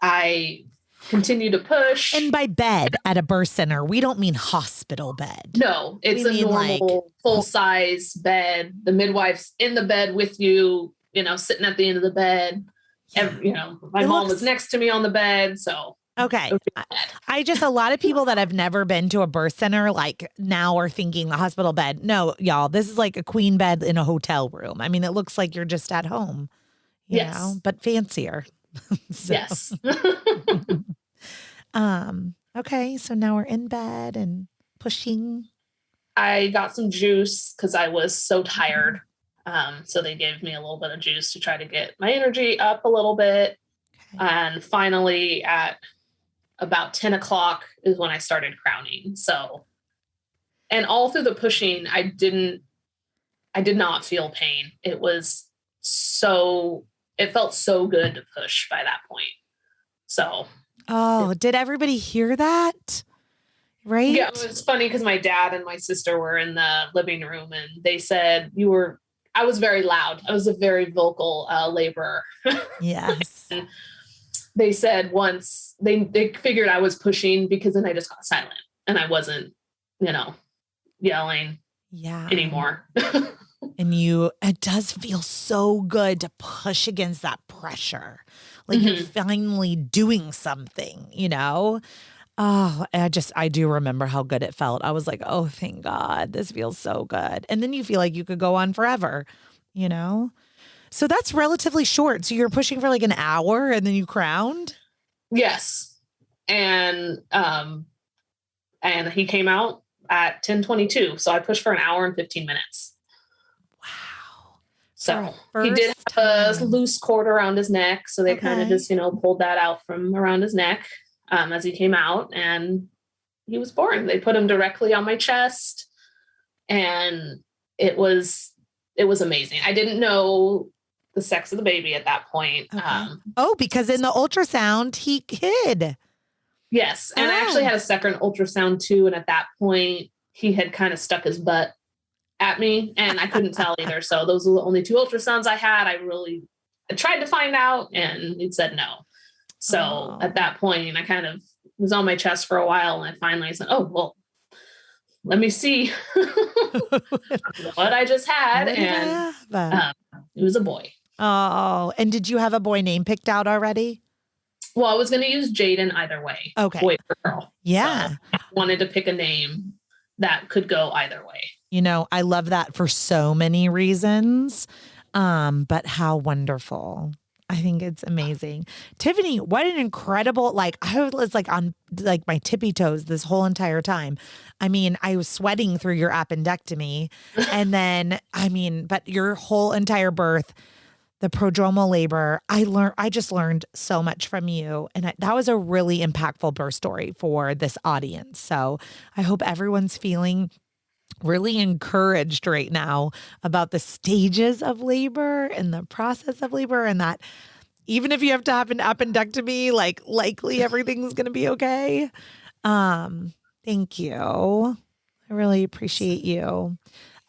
I continued to push. And by bed at a birth center, we don't mean hospital bed. No, it's a normal full-size bed. The midwife's in the bed with you, sitting at the end of the bed. Yeah. My mom was next to me on the bed. So. Okay. A lot of people that have never been to a birth center, like now are thinking a hospital bed. No, y'all, this is like a queen bed in a hotel room. I mean, it looks like you're just at home, you know, but fancier. Yes. Okay. So now we're in bed and pushing. I got some juice because I was so tired. So they gave me a little bit of juice to try to get my energy up a little bit. Okay. And finally at about 10 o'clock is when I started crowning. So, and all through the pushing, I did not feel pain. It felt so good to push by that point. So. Oh, did everybody hear that? Right? Yeah, it's funny because my dad and my sister were in the living room and they said I was very loud. I was a very vocal laborer. Yes. They said once they figured I was pushing because then I just got silent and I wasn't, yelling anymore. And it does feel so good to push against that pressure. Like you're finally doing something, Oh, I do remember how good it felt. I was like, oh, thank God, this feels so good. And then you feel like you could go on forever, So that's relatively short. So you're pushing for like an hour and then you crowned? Yes. And he came out at 10:22. So I pushed for an hour and 15 minutes. Wow. So he did have a loose cord around his neck. So they kind of just, pulled that out from around his neck as he came out, and he was born. They put him directly on my chest, and it was amazing. I didn't know the sex of the baby at that point. Okay. Because in the ultrasound, he hid. Yes. And I actually had a second ultrasound too. And at that point, he had kind of stuck his butt at me and I couldn't tell either. So those were the only 2 ultrasounds I had. I tried to find out and it said no. So at that point, I kind of was on my chest for a while and I finally said, oh, well, let me see what I just had. And it was a boy. Oh, and did you have a boy name picked out already? Well, I was going to use Jaden either way. Okay. Boy or girl. Yeah. So I wanted to pick a name that could go either way. I love that for so many reasons. But how wonderful. I think it's amazing. Tiffany, what an incredible, I was on my tippy toes this whole entire time. I mean, I was sweating through your appendectomy and then, but your whole entire birth, the prodromal labor, I just learned so much from you. And that was a really impactful birth story for this audience. So I hope everyone's feeling really encouraged right now about the stages of labor and the process of labor, and that even if you have to have an appendectomy, likely everything's going to be okay. Thank you. I really appreciate you.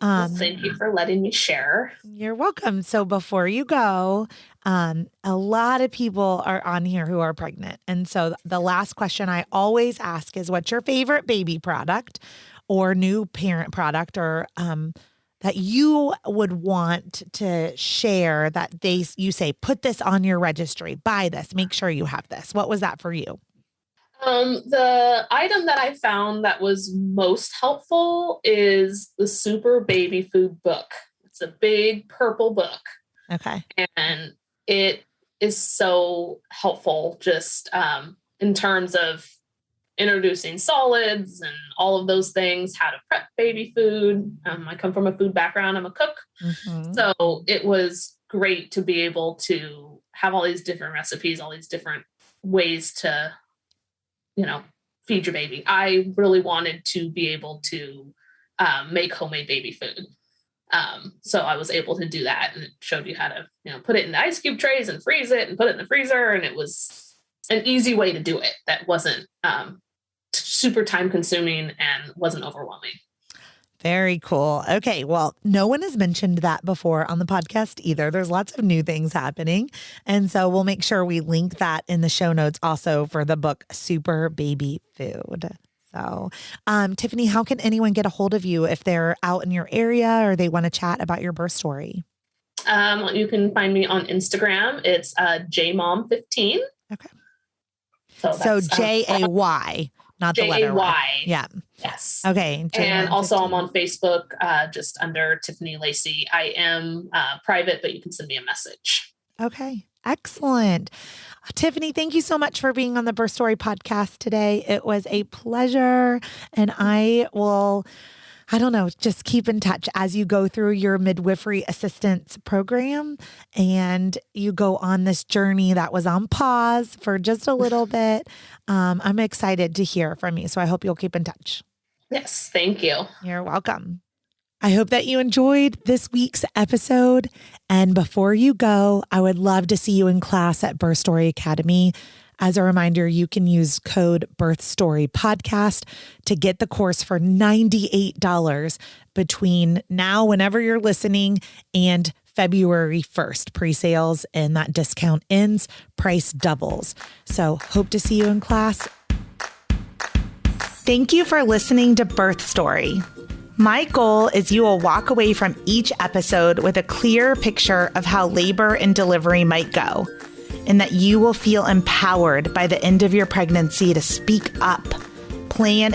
Thank you for letting me share. You're welcome. So before you go, a lot of people are on here who are pregnant. And so the last question I always ask is, what's your favorite baby product or new parent product or that you would want to share that you say, put this on your registry, buy this, make sure you have this. What was that for you? The item that I found that was most helpful is the Super Baby Food book. It's a big purple book. Okay. And it is so helpful just in terms of introducing solids and all of those things, how to prep baby food. I come from a food background. I'm a cook. Mm-hmm. So it was great to be able to have all these different recipes, all these different ways to, feed your baby. I really wanted to be able to make homemade baby food. So I was able to do that, and it showed you how to, put it in the ice cube trays and freeze it and put it in the freezer. And it was an easy way to do it that wasn't super time consuming and wasn't overwhelming. Very cool. Okay. Well, no one has mentioned that before on the podcast either. There's lots of new things happening. And so we'll make sure we link that in the show notes also for the book, Super Baby Food. So, Tiffany, how can anyone get a hold of you if they're out in your area or they want to chat about your birth story? You can find me on Instagram. It's JMom15. Okay. So Jay, not the letter Y. Yeah. Yes. Okay. And also I'm on Facebook, just under Tiffany Lacey. I am private, but you can send me a message. Okay. Excellent. Tiffany, thank you so much for being on the Birth Story podcast today. It was a pleasure. And I will, just keep in touch as you go through your midwifery assistance program and you go on this journey that was on pause for just a little bit. I'm excited to hear from you. So I hope you'll keep in touch. Yes. Thank you. You're welcome. I hope that you enjoyed this week's episode. And before you go, I would love to see you in class at Birth Story Academy. As a reminder, you can use code BirthStoryPodcast to get the course for $98 between now, whenever you're listening, and February 1st. Pre-sales and that discount ends, price doubles. So hope to see you in class. Thank you for listening to Birth Story. My goal is you will walk away from each episode with a clear picture of how labor and delivery might go, and that you will feel empowered by the end of your pregnancy to speak up, plan, and